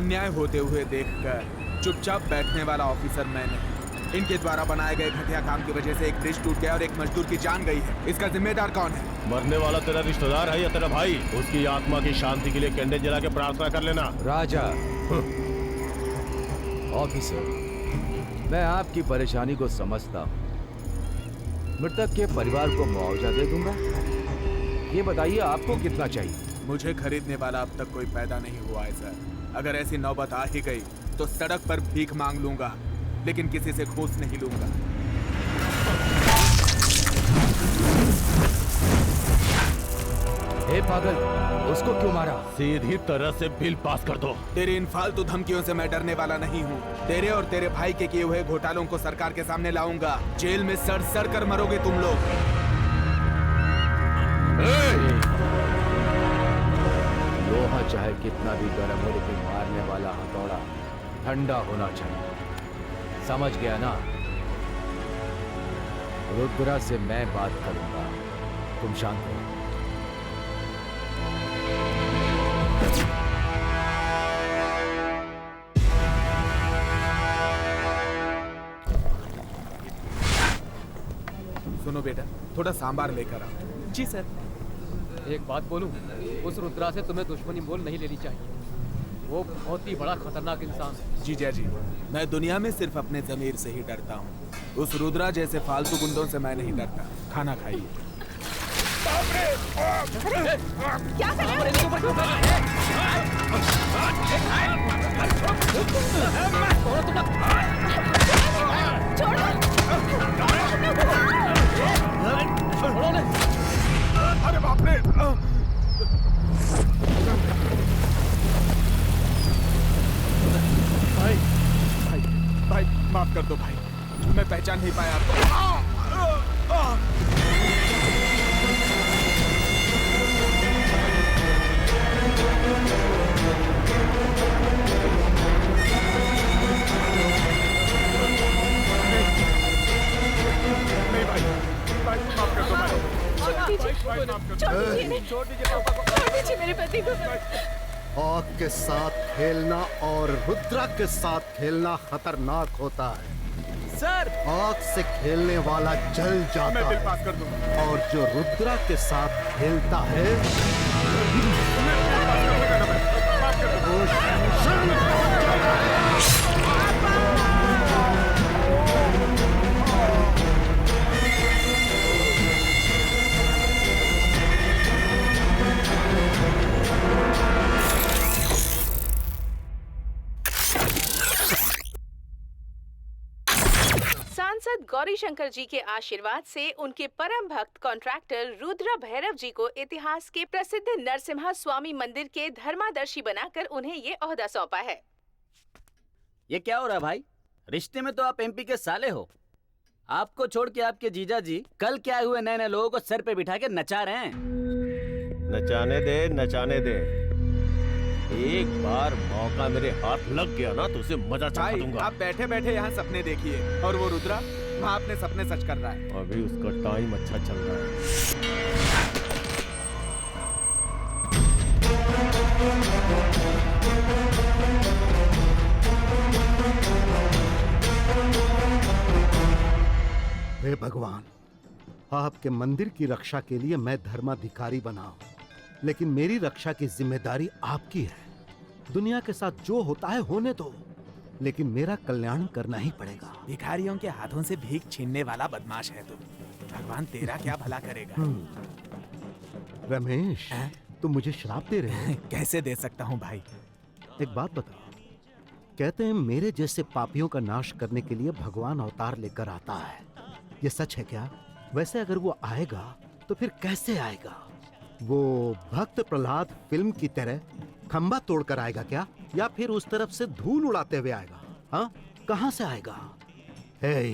अन्याय होते हुए देखकर चुपचाप बैठने वाला ऑफिसर मैं नहीं। इनके द्वारा बनाए गए घटिया काम की वजह से एक ब्रिज टूट गया और एक मजदूर की जान गई है। इसका जिम्मेदार कौन है? मरने वाला तेरा रिश्तेदार है या तेरा भाई? उसकी आत्मा की शांति के लिए कैंडल जला के प्रार्थना कर लेना। राजा, ऑफिसर, मैं आपकी परेशानी को समझता हूँ। मृतक के परिवार को मुआवजा दे दूंगा। ये बताइए आपको कितना चाहिए? मुझे खरीदने वाला अब तक कोई पैदा नहीं हुआ है सर। अगर ऐसी नौबत आ ही गई तो सड़क पर भीख मांग लूंगा, लेकिन किसी से घूस नहीं लूंगा। ए पागल, उसको क्यों मारा? सीधी तरह से बिल पास कर दो। तेरी इन फालतू धमकियों से मैं डरने वाला नहीं हूँ। तेरे और तेरे भाई के किए हुए घोटालों को सरकार के सामने लाऊंगा। जेल में सड़ सड़ कर मरोगे तुम लोग। लोहा चाहे कितना भी गर्म हो, लेकिन मारने वाला हथौड़ा ठंडा होना चाहिए। समझ गया ना? रुद्रा से मैं बात करूंगा, तुम शांत हो। सुनो बेटा, थोड़ा सांबार लेकर आओ। जी सर। एक बात बोलूं, उस रुद्रा से तुम्हें दुश्मनी मोल नहीं लेनी चाहिए। वो बहुत ही बड़ा खतरनाक इंसान है। जीजा जी, मैं दुनिया में सिर्फ अपने ज़मीर से ही डरता हूँ। उस रुद्रा जैसे फालतू गुंडों से मैं नहीं डरता। खाना खाइए। क्या कर रहे हो? अरे बाप रे! भाई, भाई, भाई, माफ कर दो भाई। मैं पहचान नहीं पाया आपको। नहीं भाई, भाई माफ कर दो भाई। छोड़ दीजिए मेरे पति को। आग के साथ खेलना और रुद्रा के साथ खेलना खतरनाक होता है सर। आग से खेलने वाला जल जाता मैं बिल है पास कर दूंगा। और जो रुद्रा के साथ खेलता है वो शमशान सांसद गौरी शंकर जी के आशीर्वाद से उनके परम भक्त कॉन्ट्रैक्टर रुद्र भैरव जी को इतिहास के प्रसिद्ध नरसिम्हा स्वामी मंदिर के धर्मादर्शी बनाकर उन्हें ये ओहदा सौंपा है। ये क्या हो रहा है भाई? रिश्ते में तो आप एमपी के साले हो। आपको छोड़ के आपके जीजा जी कल के आए हुए नए नए लोगों को सर पे बिठा के नचा रहे हैं। नचाने दे, नचाने दे। एक बार मौका मेरे हाथ लग गया ना तो उसे मजा चखा दूंगा। आप बैठे बैठे यहाँ सपने देखिए और वो रुद्रा वहाँ अपने सपने सच कर रहा है। अभी उसका टाइम अच्छा चल रहा है। हे भगवान, आपके मंदिर की रक्षा के लिए मैं धर्माधिकारी बना हूं, लेकिन मेरी रक्षा की जिम्मेदारी आपकी है। दुनिया के साथ जो होता है होने दो, लेकिन मेरा कल्याण करना ही पड़ेगा। भिखारियों के हाथों से भीख छीनने वाला बदमाश है तू। भगवान तेरा क्या भला करेगा। रमेश, तुम मुझे श्राप दे रहे हो? कैसे दे सकता हूँ भाई। एक बात बताओ, कहते हैं मेरे जैसे पापियों का नाश करने के लिए भगवान अवतार लेकर आता है, ये सच है क्या? वैसे अगर वो आएगा तो फिर कैसे आएगा? वो भक्त प्रहलाद फिल्म की तरह खंबा तोड़कर आएगा क्या, या फिर उस तरफ से धूल उड़ाते हुए आएगा? हाँ, कहां से आएगा? हे,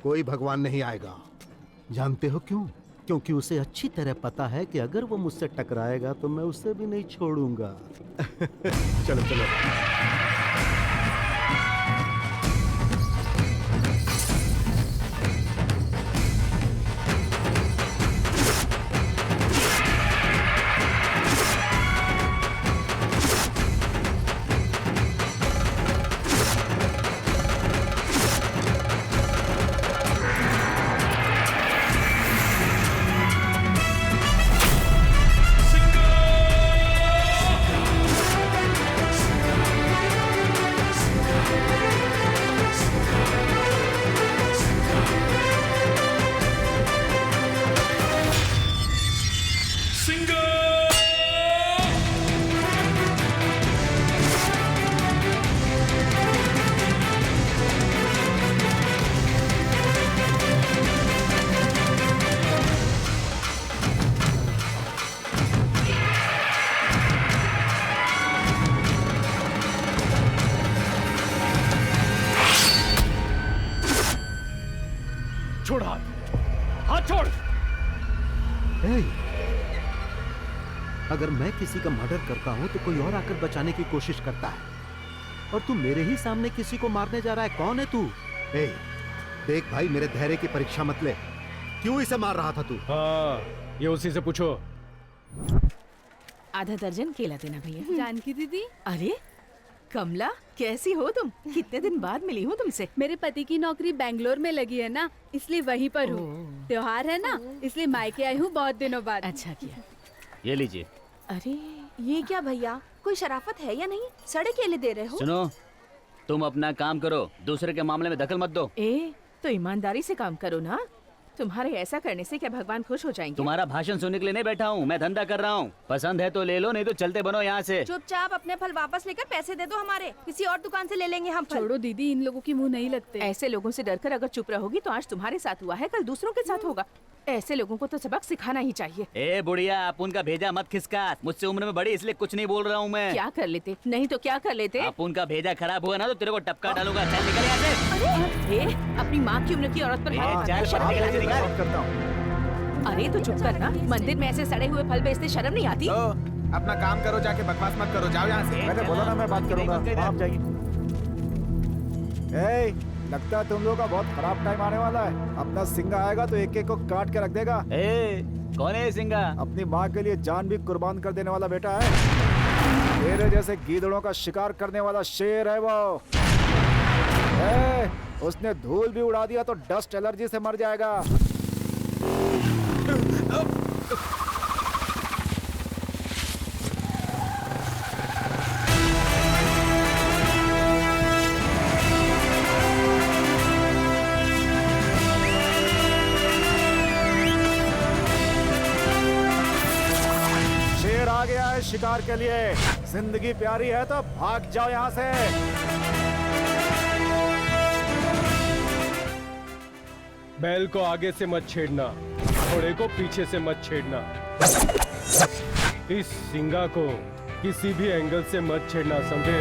कोई भगवान नहीं आएगा। जानते हो क्यों? क्योंकि उसे अच्छी तरह पता है कि अगर वो मुझसे टकराएगा तो मैं उसे भी नहीं छोड़ूंगा। चलो चलो। छोड़ हाथ छोड़। ए, अगर मैं किसी का मर्डर करता हूं तो कोई और आकर बचाने की कोशिश करता है, और तू मेरे ही सामने किसी को मारने जा रहा है। कौन है तू? ए, देख भाई, मेरे धैर्य की परीक्षा मत ले। क्यों इसे मार रहा था तू? हाँ, ये उसी से पूछो। आधा दर्जन केला देना भैया। जानकी दीदी, अरे कमला, कैसी हो तुम? कितने दिन बाद मिली हूँ तुमसे। मेरे पति की नौकरी बेंगलोर में लगी है ना, इसलिए वहीं पर हूँ। त्योहार है ना, इसलिए मायके आई हूँ बहुत दिनों बाद। अच्छा किया। ये लीजिए। अरे ये क्या भैया, कोई शराफत है या नहीं? सड़े केले दे रहे हो? सुनो, तुम अपना काम करो, दूसरे के मामले में दखल मत दो। ए, तो ईमानदारी से काम करो ना। तुम्हारे ऐसा करने से क्या भगवान खुश हो जाएंगे? तुम्हारा भाषण सुनने के लिए नहीं बैठा हूँ, मैं धंधा कर रहा हूँ। पसंद है तो ले लो, नहीं तो चलते बनो यहाँ से। चुपचाप अपने फल वापस लेकर पैसे दे दो हमारे, किसी और दुकान से ले लेंगे हम फल। छोड़ो दीदी, इन लोगों की मुंह नहीं लगते। ऐसे लोगों से डरकर अगर चुप रहोगी तो आज तुम्हारे साथ हुआ है, कल दूसरों के साथ होगा। ऐसे लोगों को तो सबक सिखाना ही चाहिए। ए बुढ़िया, आप उनका भेजा मत खिसका। मुझसे उम्र में बड़ी, इसलिए कुछ नहीं बोल रहा हूँ मैं। क्या कर लेते? नहीं तो क्या कर लेते? आप उनका भेजा खराब हुआ ना तो तेरे को टपका डालूंगा। चल निकल यहाँ से। अरे अपनी माँ की उम्र की औरत पर हाथ चल, मारना शर्म नहीं निकल, आती? निकल। करता हूँ। अरे तो चुप कर ना। मंदिर में ऐसे सड़े हुए फल बेचते शर्म नहीं आती? तो अपना काम करो, जाके बकवास मत करो, जाओ यहाँ से। मैंने बोला ना मैं बात करूंगा, आप जाइए। लगता है तुम लोगों का बहुत खराब टाइम आने वाला है। अपना सिंगा आएगा तो एक एक को काट के रख देगा। ए, कौन है ये सिंगा? अपनी माँ के लिए जान भी कुर्बान कर देने वाला बेटा है। तेरे जैसे गीदड़ों का शिकार करने वाला शेर है वो। उसने धूल भी उड़ा दिया तो डस्ट एलर्जी से मर जाएगा। शेर आ गया है शिकार के लिए। जिंदगी प्यारी है तो भाग जाओ यहाँ से। बैल को आगे से मत छेड़ना, घोड़े को पीछे से मत छेड़ना। इस सिंगा को किसी भी एंगल से मत छेड़ना, समझे?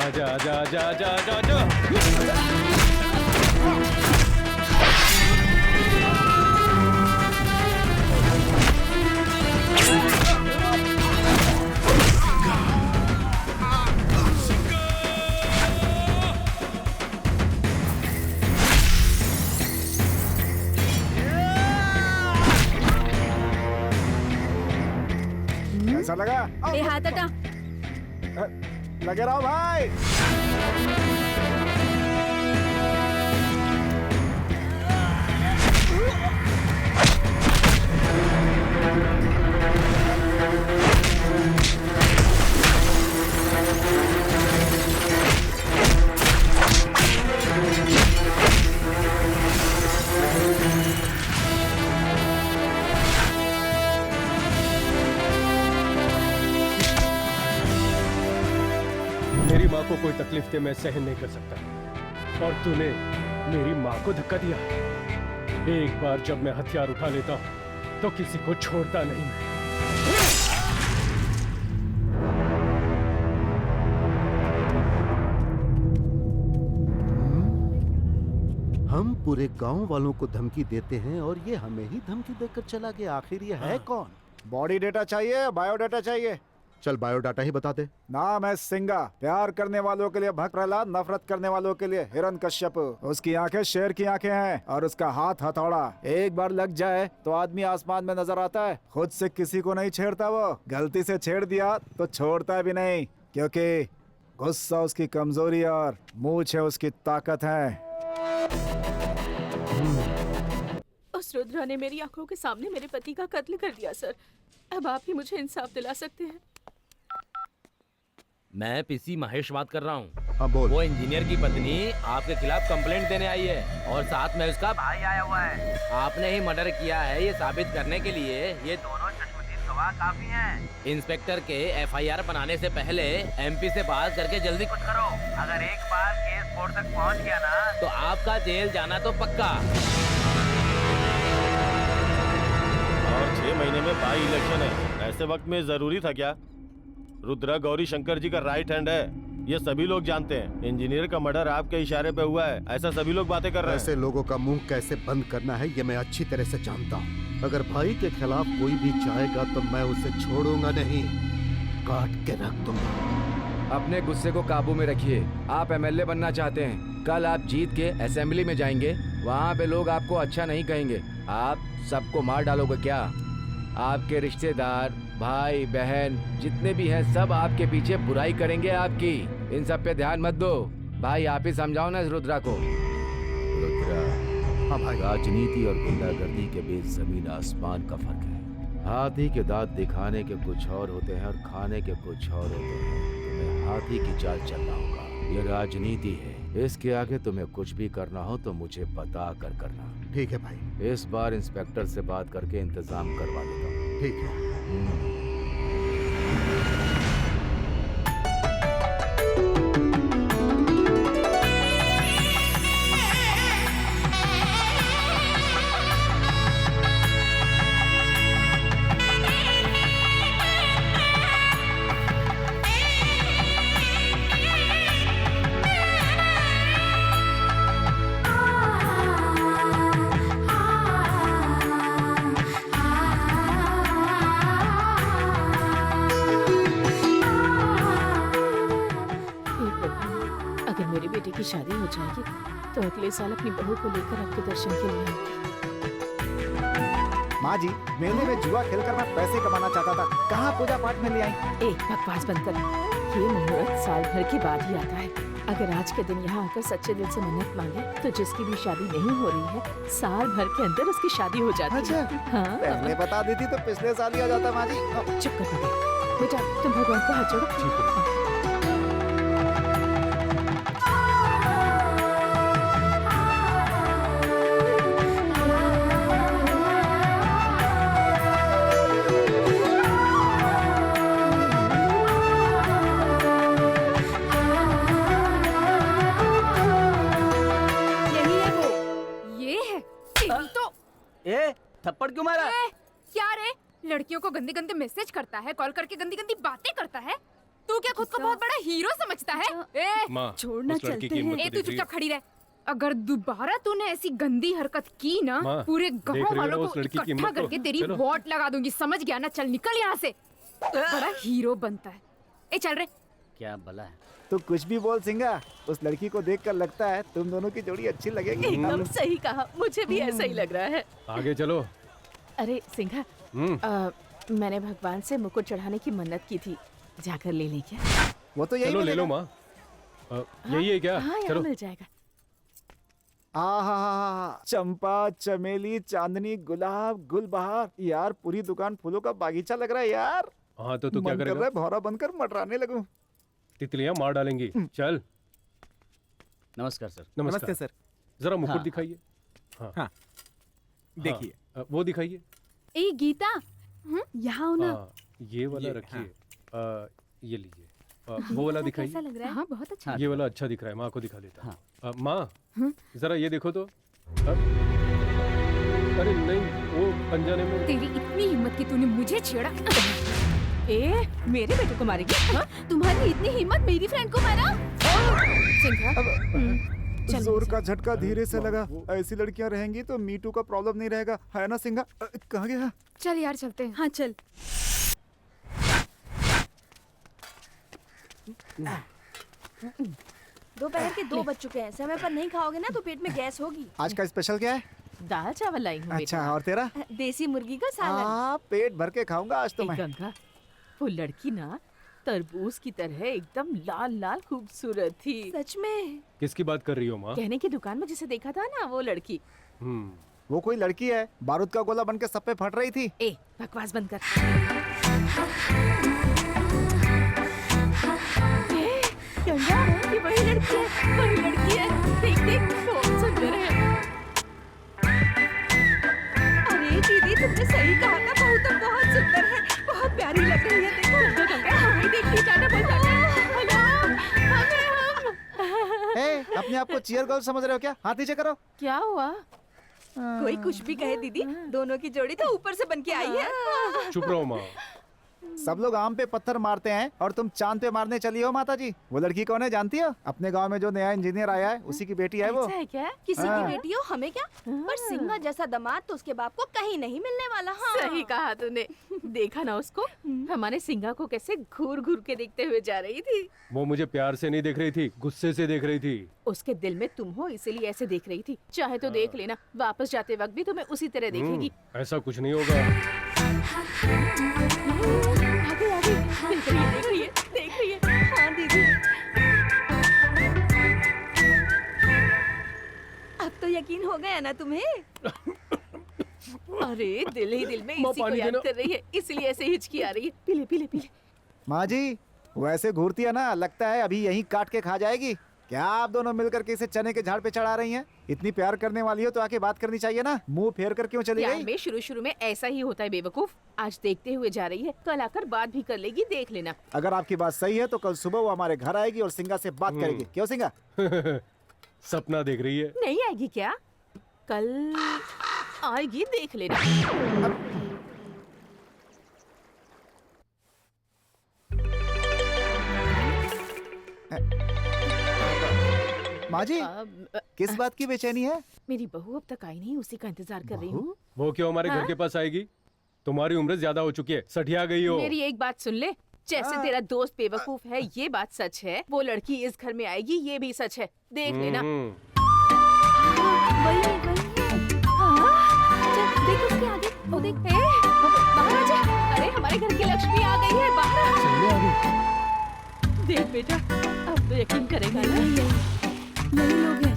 आजा आजा आजा आजा आजा आजा। ऐसा लगा? ए हाथ हटा। लगे रहो भाई। मेरी माँ को कोई तकलीफ दे मैं सहन नहीं कर सकता, और तूने मेरी माँ को धक्का दिया। एक बार जब मैं हथियार उठा लेता हूँ तो किसी को छोड़ता नहीं मैं। हम पूरे गांव वालों को धमकी देते हैं और ये हमें ही धमकी देकर चला गया। आखिर ये है कौन? बॉडी डेटा चाहिए, बायोडाटा चाहिए? चल बायोडाटा ही बता दे। नाम है सिंगा। प्यार करने वालों के लिए भक्त प्रहलाद, नफरत करने वालों के लिए हिरण्यकश्यप। उसकी आंखें शेर की आंखें हैं और उसका हाथ हथौड़ा। एक बार लग जाए तो आदमी आसमान में नजर आता है। खुद से किसी को नहीं छेड़ता वो, गलती से छेड़ दिया तो छोड़ता भी नहीं, क्योंकि गुस्सा उसकी कमजोरी और मूंछ है उसकी ताकत है। उस रुद्रा ने मेरी आंखों के सामने मेरे पति का कत्ल कर दिया सर। अब आप ही मुझे इंसाफ दिला सकते हैं। मैं पीसी महेश बात कर रहा हूँ। हाँ बोल। वो इंजीनियर की पत्नी आपके खिलाफ कंप्लेंट देने आई है और साथ में उसका भाई आया हुआ है। आपने ही मर्डर किया है ये साबित करने के लिए ये दोनों चश्मदीद गवाह काफी हैं। इंस्पेक्टर के एफआईआर बनाने से पहले एमपी से बात करके जल्दी कुछ करो। अगर एक बार केस कोर्ट तक पहुंच गया ना तो आपका जेल जाना तो पक्का। और 6 महीने में बाई इलेक्शन है, ऐसे वक्त में जरूरी था क्या? रुद्रा गौरी शंकर जी का राइट हैंड है, ये सभी लोग जानते हैं। इंजीनियर का मर्डर आपके इशारे पे हुआ है, ऐसा सभी लोग बातें कर रहे हैं। ऐसे लोगों का मुंह कैसे बंद करना है ये मैं अच्छी तरह से जानता हूँ। अगर भाई के खिलाफ कोई भी जाएगा तो मैं उसे छोड़ूंगा नहीं, काट के रख दूंगा। अपने गुस्से को काबू में रखिए। आप एमएलए बनना चाहते हैं, कल आप जीत के असेंबली में जाएंगे, वहाँ पे लोग आपको अच्छा नहीं कहेंगे। आप सबको मार डालोगे क्या? आपके रिश्तेदार, भाई बहन जितने भी हैं सब आपके पीछे बुराई करेंगे आपकी। इन सब पे ध्यान मत दो। भाई आप ही समझाओ ना इस रुद्रा को। रुद्रा, हाँ भाई, राजनीति और गुंडागर्दी के बीच जमीन आसमान का फर्क है। हाथी के दांत दिखाने के कुछ और होते हैं और खाने के कुछ और होते हैं। तुम्हें हाथी की चाल चलना होगा, ये राजनीति है। इसके आगे तुम्हें कुछ भी करना हो तो मुझे बता कर करना। ठीक है भाई। इस बार इंस्पेक्टर से बात करके इंतजाम करवा देता हूँ। ठीक है। की शादी हो जाएगी तो अगले साल अपनी बहू को लेकर आपके दर्शन के लिए आऊंगी। माँ जी, मेले में जुआ खेलकर मैं पैसे कमाना चाहता था, कहाँ पूजा पाठ में ले आई? एक बकवास बंद कर। ये मुहूर्त साल भर के बाद ही आता है। अगर आज के दिन यहाँ आकर सच्चे दिल से मन्नत मांगे तो जिसकी भी शादी नहीं हो रही है साल भर के अंदर उसकी शादी हो जाती है। अच्छा, हाँ। पहले बता देती तो पिछले साल ही आ जाता। माँ जी चुप कर बेटा, तुम भगवान को हाथ जोड़ो। थप्पड़ क्यों मारा? क्या रे, लड़कियों को गंदे गंदे मैसेज करता है, कॉल करके गंदी गंदी बातें करता है। तू क्या खुद को बहुत बड़ा हीरो समझता है? छोड़ना चलते हैं। तू चुपचाप खड़ी रह। अगर दोबारा तूने ऐसी गंदी हरकत की ना, पूरे गांव वालों को इकट्ठा करके तेरी वोट लगा दूंगी, समझ गया ना? चल निकल यहाँ से। बड़ा हीरो बनता है। ए चल रे। क्या भला है? तो कुछ भी बोल सिंगा, उस लड़की को देखकर लगता है तुम दोनों की जोड़ी अच्छी लगेगी। एकदम सही कहा, मुझे भी ऐसा ही लग रहा है। आगे चलो। अरे सिंघा, मैंने भगवान से मुकुट चढ़ाने की मन्नत की थी, जाकर ले ले क्या? वो तो यही ले लो माँ। यही है क्या? हाँ, चलो मिल जाएगा। चंपा, चमेली, चांदनी, गुलाब, गुलबहार, यार पूरी दुकान फूलों का बागीचा लग रहा है यार। हाँ तो तू क्या करेगा? मन कर रहा है भौरा बनकर मटराने लगूं। तितलियां मार डालेंगी। चल। नमस्कार सर। नमस्ते सर। जरा मुकुट दिखाइए। हाँ देखिए, वो दिखाइए। ए गीता, यहाँ ना। ये वाला रखिए। ये लीजिए। वो वाला दिखाइए। कैसा लग रहा है? हाँ, बहुत अच्छा। ये वाला अच्छा दिख रहा है, माँ को दिखा देता हूँ। माँ जरा ये देखो तो। अरे नहीं, वो अनजाने में। तेरी इतनी हिम्मत कि तूने मुझे छेड़ा। ए, मेरे बेटे को मारेगी? तुम्हारी इतनी हिम्मत मेरी फ्रेंड को मारा? जोर का झटका धीरे से लगा। ऐसी लड़कियां रहेंगी तो मीटू का प्रॉब्लम नहीं रहेगा, है ना सिंगा? कहाँ गया? चल यार चलते हैं। हाँ चल। दोपहर के 2 बज चुके हैं, समय पर नहीं खाओगे ना तो पेट में गैस होगी। आज का स्पेशल क्या है? दाल चावल लाई हूँ। अच्छा, और तेरा? देसी मुर्गी का सालन। हाँ, पेट भर के खाऊंगा आज तो मैं। गंगा, वो लड़की ना तरबूज की तरह एकदम लाल लाल खूबसूरत थी। सच में? किसकी बात कर रही हो माँ? कहने की दुकान में जिसे देखा था ना, वो लड़की। वो कोई लड़की है, बारूद का गोला बनके सब पे फट रही थी। ए, बकवास बंद कर। गंगा, ये वही लड़की है, वही लड़की है। देख देख, बहुत सुंदर है। अरे दीदी, तुमने सही कहा था, बहू तो बहुत सुंदर है, बहुत अपने आप को चीयर गर्ल समझ रहे हो क्या? हाथ नीचे करो। क्या हुआ? कोई कुछ भी कहे दीदी, दोनों की जोड़ी तो ऊपर से बन के आई है। चुप रहो माँ। सब लोग आम पे पत्थर मारते हैं और तुम चांद पे मारने चली हो माता जी। वो लड़की कौन है जानती हो? अपने गांव में जो नया इंजीनियर आया है उसी की बेटी है वो। ऐसा है क्या? किसी की बेटी हो हमें क्या, पर सिंगा जैसा दामाद तो उसके बाप को कहीं नहीं मिलने वाला। हाँ सही कहा तूने। देखा ना उसको, हमारे सिंगा को कैसे घूर घूर के देखते हुए जा रही थी। वो मुझे प्यार से नहीं देख रही थी, गुस्से से देख रही थी। उसके दिल में तुम हो इसीलिए ऐसे देख रही थी। चाहे तो देख लेना, वापस जाते वक्त भी तुम्हें उसी तरह देखेगी। ऐसा कुछ नहीं होगा। देख रही है, देख रही है। हाँ दीदी, अब तो यकीन हो गया ना तुम्हें? अरे दिल ही दिल में इसी को याद कर रही है, इसलिए ऐसे हिचकी आ रही है। पीले पीले पीले। माँ जी वो ऐसे घूरती है ना, लगता है अभी यहीं काट के खा जाएगी। क्या आप दोनों मिलकर के इसे चने के झाड़ पे चढ़ा रही हैं? इतनी प्यार करने वाली हो तो आके बात करनी चाहिए ना, मुंह फेर कर क्यों चली गई? में शुरू में ऐसा ही होता है बेवकूफ। आज देखते हुए जा रही है, कल आकर बात भी कर लेगी, देख लेना। अगर आपकी बात सही है तो कल सुबह वो हमारे घर आएगी और सिंगा से बात करेगी। क्यों सिंगा? सपना देख रही है। नहीं आएगी क्या? कल आएगी, देख लेना। माँ जी किस बात की बेचैनी है? मेरी बहू अब तक आई नहीं, उसी का इंतजार कर रही हूँ। वो क्यों हमारे घर के पास आएगी? तुम्हारी उम्र ज्यादा हो चुकी है, सठिया गई हो। मेरी एक बात सुन ले, जैसे तेरा दोस्त बेवकूफ है ये बात सच है, वो लड़की इस घर में आएगी ये भी सच है, देख लेना। देख उसके आगे, वो देख, बाहर आ जा। अरे हमारे घर की लक्ष्मी आ गई है, बाहर आ। देख बेटा, अब तो यकीन करेगा ना। यही लोग हैं।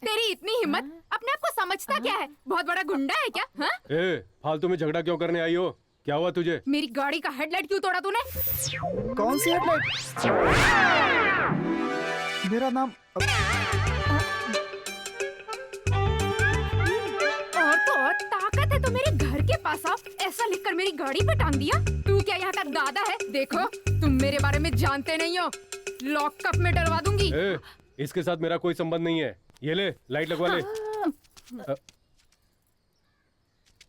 तेरी इतनी हिम्मत, अपने आप को समझता क्या है? बहुत बड़ा गुंडा है क्या? हाँ? फालतू में झगड़ा क्यों करने आई हो? क्या हुआ तुझे? मेरी गाड़ी का हेडलाइट क्यों तोड़ा तूने? कौन सी हेडलाइट? मेरा नाम और तो और ताकत है तो मेरे घर के पास आओ, ऐसा लिखकर मेरी गाड़ी पे टांग दिया। तू क्या यहाँ का दादा है? देखो तुम मेरे बारे में जानते नहीं हो, लॉकअप में डलवा दूंगी। इसके साथ मेरा कोई संबंध नहीं है। ये ले लाइट लगवा ले।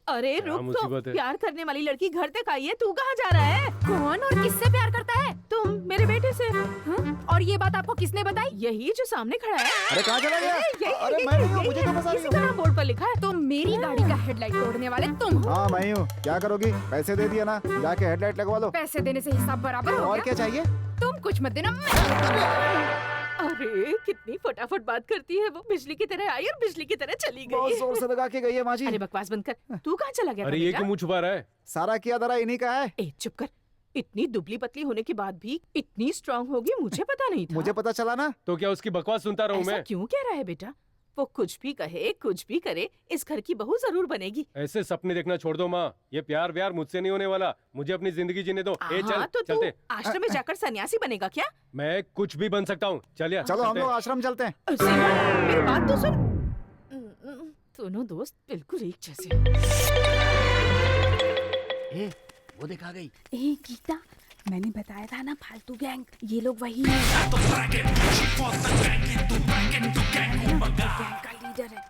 अरे रुक तो, प्यार करने वाली लड़की घर तक आई है, तू कहाँ जा रहा है? कौन और किससे प्यार करता है? तुम मेरे बेटे से। और ये बात आपको किसने बताई? यही जो सामने खड़ा है। अरे कहाँ चला गया? अरे मैं नहीं हूँ, मुझे तो बता रही हो। बोर्ड पर लिखा है। तो मेरी गाड़ी का हेडलाइट तोड़ने वाले तुम हो? हाँ मैं हूँ। क्या करोगी? पैसे दे दिया ना, जाके हेडलाइट लगवा लो। पैसे देने से हिसाब बराबर हो गया। और क्या चाहिए? तुम कुछ मत देना। अरे कितनी फटाफट बात करती है वो, बिजली की तरह आई और बिजली की तरह चली गई। बहुत जोर से लगा के गई है माँ जी। अरे बकवास बंद कर, तू कहाँ चला गया? अरे ये क्यों मुँह छुपा रहा है? सारा किया धरा इन्हीं का है। ए चुप कर, इतनी दुबली पतली होने के बाद भी इतनी स्ट्रांग होगी मुझे पता नहीं था। मुझे पता चला ना। तो क्या उसकी बकवास सुनता रहूं मैं? क्यों कह रहा है बेटा? वो कुछ भी कहे कुछ भी करे, इस घर की बहू जरूर बनेगी। ऐसे सपने देखना छोड़ दो माँ, ये प्यार व्यार मुझसे नहीं होने वाला। मुझे अपनी जिंदगी जीने दो। चल तो चलते। आश्रम में जाकर सन्यासी बनेगा क्या? मैं कुछ भी बन सकता हूँ। चलिए चलो हम लोग आश्रम चलते हैं। मेरी बात तो सुन। दोनों दोस्त बिल्कुल एक जैसे। वो देखा गई। गीता, मैंने बताया था ना फालतू गैंग, ये लोग वही हैं। गैंग का लीडर है।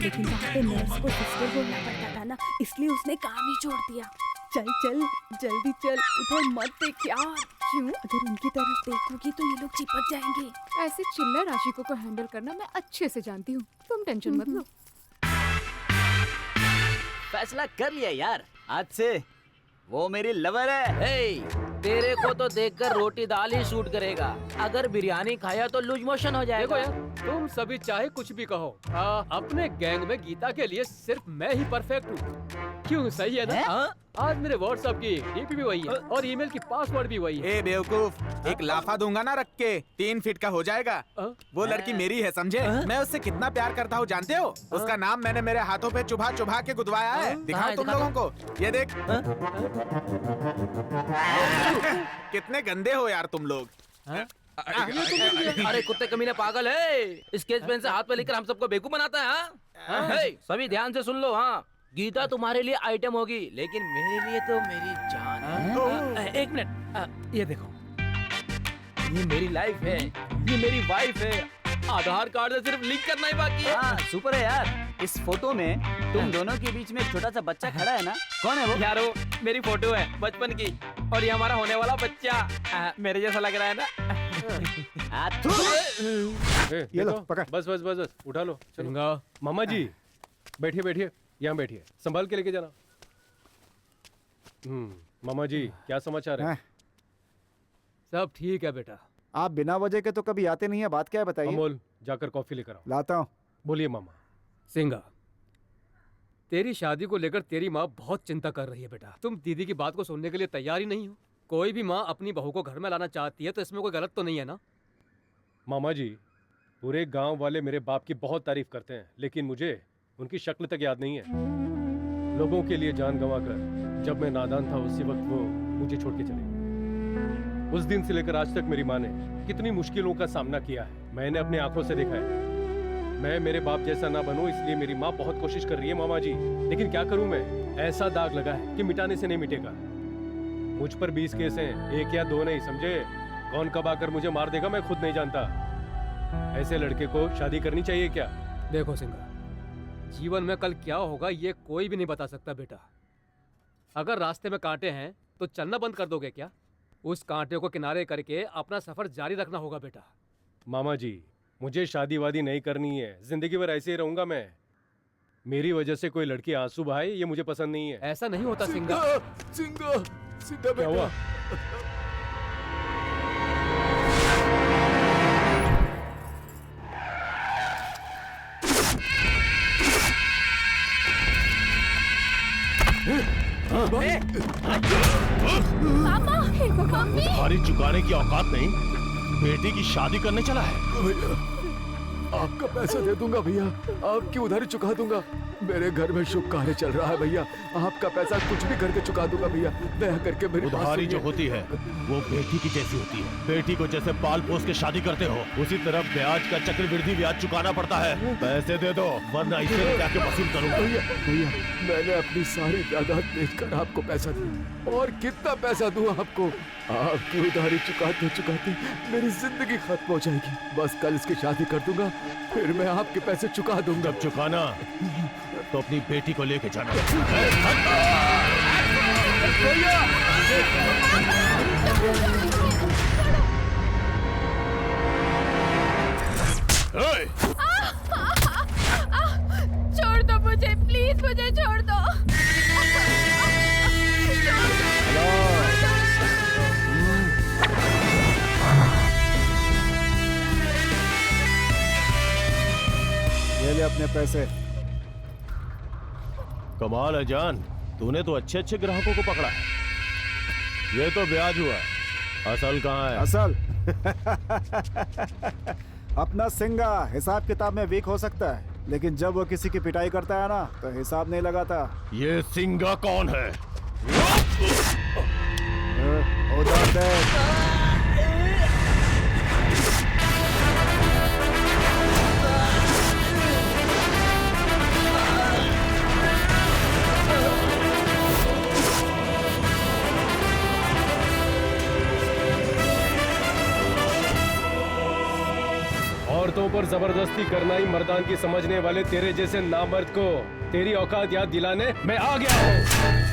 लेकिन वहाँ पे नर्स को सिस्टर बोलना पड़ता था ना, इसलिए उसने काम ही छोड़ दिया। चल चल जल्दी चल, उधर मत देख यार। क्यों? अगर उनकी तरफ देखोगी तो ये लोग चिपक जाएंगे। ऐसे चिल्लर आशिकों को हैंडल करना मैं अच्छे से जानती हूँ, तुम टेंशन मत लो। फैसला कर लिया यार, आज से वो मेरी लवर है। हे, तेरे को तो देखकर रोटी दाल ही शूट करेगा, अगर बिरयानी खाया तो लूज मोशन हो जाएगा। देखो यार, तुम सभी चाहे कुछ भी कहो, अपने गैंग में गीता के लिए सिर्फ मैं ही परफेक्ट हूँ। क्यों, सही है ना? आज मेरे व्हाट्सएप की डीपी भी वही है और ईमेल की पासवर्ड भी वही है। ए बेवकूफ, एक लाफा दूंगा ना रख के 3 फीट का हो जाएगा। वो लड़की मेरी है, समझे? मैं उससे कितना प्यार करता हूँ जानते हो? उसका नाम मैंने मेरे हाथों पे चुभा चुभा के गुदवाया है। दिखाओ तुम लोगों को, ये देख। कितने गंदे हो यार तुम लोग। अरे कुत्ते कमीने पागल है, स्केच पेन से हाथ पे लेकर हम सबको बेवकूफ बनाता है। हाँ? सभी ध्यान से सुन लो। हाँ, गीता तुम्हारे लिए आइटम होगी, लेकिन मेरे लिए तो मेरी जान है। एक मिनट, ये देखो। ये मेरी लाइफ है, ये मेरी वाइफ है। आधार कार्ड से सिर्फ लिंक करना ही बाकी है। हाँ, सुपर है यार। इस फोटो में तुम दोनों के बीच में एक छोटा सा बच्चा खड़ा है ना, कौन है वो? यार वो मेरी फोटो है बचपन की, और ये हमारा होने वाला बच्चा मेरे जैसा लग रहा है ना। ये लो पकड़। बस बस बस बस उठा लो। चलो मामा जी बैठिए बैठिए, यहाँ बैठिए, संभाल के लेके जाना। मामा जी क्या समाचार है? सब ठीक है बेटा। आप बिना वजह के तो कभी आते नहीं है, बात क्या है बताइए? अमोल जाकर कॉफी लेकर आओ। लाता हूँ। बोलिए मामा। सिंगा, तेरी शादी को लेकर तेरी माँ बहुत चिंता कर रही है बेटा। तुम दीदी की बात को सुनने के लिए तैयार ही नहीं हो। कोई भी माँ अपनी बहू को घर में लाना चाहती है तो इसमें कोई गलत तो नहीं है ना? मामा जी पूरे गांव वाले मेरे बाप की बहुत तारीफ करते हैं, लेकिन मुझे उनकी शक्ल तक याद नहीं है। लोगों के लिए जान गंवाकर जब मैं नादान था उसी वक्त वो मुझे छोड़ के चले। उस दिन से लेकर आज तक मेरी माँ ने कितनी मुश्किलों का सामना किया है, मैंने अपनी आंखों से देखा है। मैं मेरे बाप जैसा ना बनूं इसलिए मेरी माँ बहुत कोशिश कर रही है मामा जी, लेकिन क्या करूं मैं, ऐसा दाग लगा है कि मिटाने से नहीं मिटेगा। मुझ पर 20 केस हैं, 1 या 2 नहीं, समझे? कौन कब आकर मुझे मार देगा मैं खुद नहीं जानता। ऐसे लड़के को शादी करनी चाहिए क्या? देखो सिंगा, जीवन में कल क्या होगा ये कोई भी नहीं बता सकता बेटा। अगर रास्ते में कांटे हैं तो चलना बंद कर दोगे क्या? उस कांटे को किनारे करके अपना सफर जारी रखना होगा बेटा। मामा जी मुझे शादी वादी नहीं करनी है, जिंदगी भर ऐसे ही रहूंगा मैं। मेरी वजह से कोई लड़की आंसू बहाए ये मुझे पसंद नहीं है। ऐसा नहीं होता सिंगा। सिंगा क्या हुआ? उधारी चुकाने की औकात नहीं, बेटी की शादी करने चला है। भैया आपका पैसा दे दूंगा भैया, आपकी उधारी चुका दूंगा। मेरे घर में शुभ कार्य चल रहा है भैया, आपका पैसा कुछ भी करके चुका दूंगा भैया, दया करके मेरी बात उधारी जो सुनिए। होती है वो बेटी की जैसी होती है। बेटी को जैसे पाल पोस के शादी करते हो उसी तरह ब्याज का चक्रवृद्धि ब्याज चुकाना पड़ता है। पैसे दे दो वरना इसे क्या के वसूल करूंगा। भैया मैंने अपनी सारी जायदाद बेचकर आपको पैसा दिया, और कितना पैसा दूं आपको? आपकी उधारी चुकाते चुकाते मेरी जिंदगी खत्म हो जाएगी। बस कल इसकी शादी कर दूंगा, फिर मैं आपके पैसे चुका दूंगा। जब चुकाना तो अपनी बेटी को लेके जाना। छोड़ दो मुझे, प्लीज मुझे छोड़ दो। ये ले अपने पैसे। कमाल है जान, तूने तो अच्छे अच्छे ग्राहकों को पकड़ा है। ये तो ब्याज हुआ, असल कहाँ है? असल अपना सिंगा हिसाब किताब में वीक हो सकता है, लेकिन जब वो किसी की पिटाई करता है ना तो हिसाब नहीं लगाता। ये सिंगा कौन है? उधर देख। औरतों पर जबरदस्ती करना ही मर्दान की समझने वाले तेरे जैसे नामर्द को तेरी औकात याद दिलाने मैं आ गया हूँ।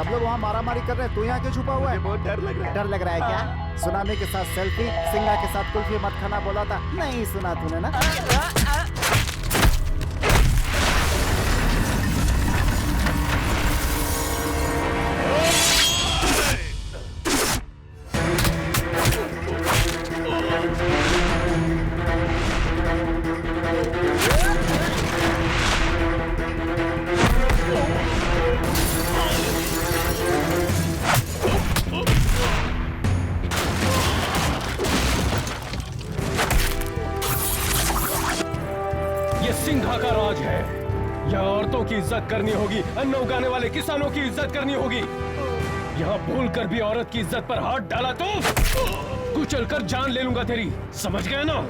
सब लोग वहाँ मारामारी कर रहे हैं, तू यहाँ क्यों छुपा हुआ है? बहुत डर लग रहा है। डर लग रहा है क्या? सुनामी के साथ सेल्फी, सिंगा के साथ कुल्फी मत खाना बोला था, नहीं सुना तूने ना? सिंघा का राज है। यहाँ औरतों की इज्जत करनी होगी, अन्न उगाने वाले किसानों की इज्जत करनी होगी। यहाँ भूलकर भी औरत की इज्जत पर हाथ डाला तो कुचल कर जान ले लूंगा तेरी, समझ गया ना?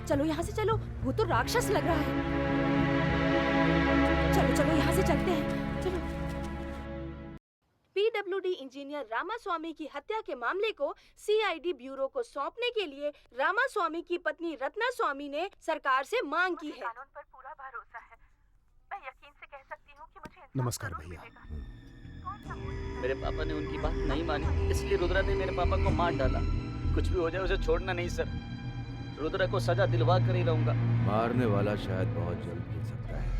चलो यहाँ से चलो, वो तो राक्षस लग रहा है। चलो चलो यहाँ से चलते हैं, चलो। पीडब्ल्यूडी इंजीनियर रामास्वामी की हत्या के मामले को सीआईडी ब्यूरो को सौंपने के लिए रामास्वामी की पत्नी रत्ना स्वामी ने सरकार से मांग की है। कानून पर पूरा भरोसा है। मैं यकीन से कह सकती हूँ कि मुझे नमस्कार भैया। मेरे पापा ने उनकी बात नहीं मानी, इसलिए रुद्रा ने मेरे पापा को मार डाला। कुछ भी हो जाए उसे छोड़ना नहीं सर, रुद्रा को सजा दिलवा कर ही रहूंगा। मारने वाला शायद बहुत जल्द मिल सकता है,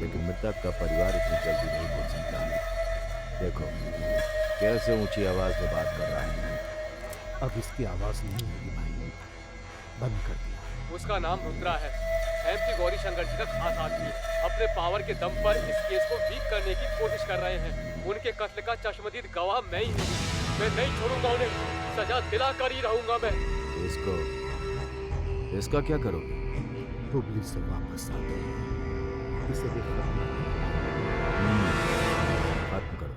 लेकिन मृतक का परिवार इतनी जल्दी नहीं बोल सकता। देखो कैसे ऊंची आवाज में बात कर रहा है। अब इसकी आवाज नहीं होगी भाई, बंद कर दिया। उसका नाम रुद्रा है, एमपी गौरी शंकर जी का खास आदमी। अपने पावर के दम पर इस केस को वीक करने की कोशिश कर रहे हैं। उनके कत्ल का चश्मदीद गवाह मैं ही हूँ। मैं नहीं छोड़ूंगा उन्हें, सजा दिला कर ही रहूंगा मैं। इसका क्या करोगे? हुबली से वापस आते हैं, इसे भी खत्म करो।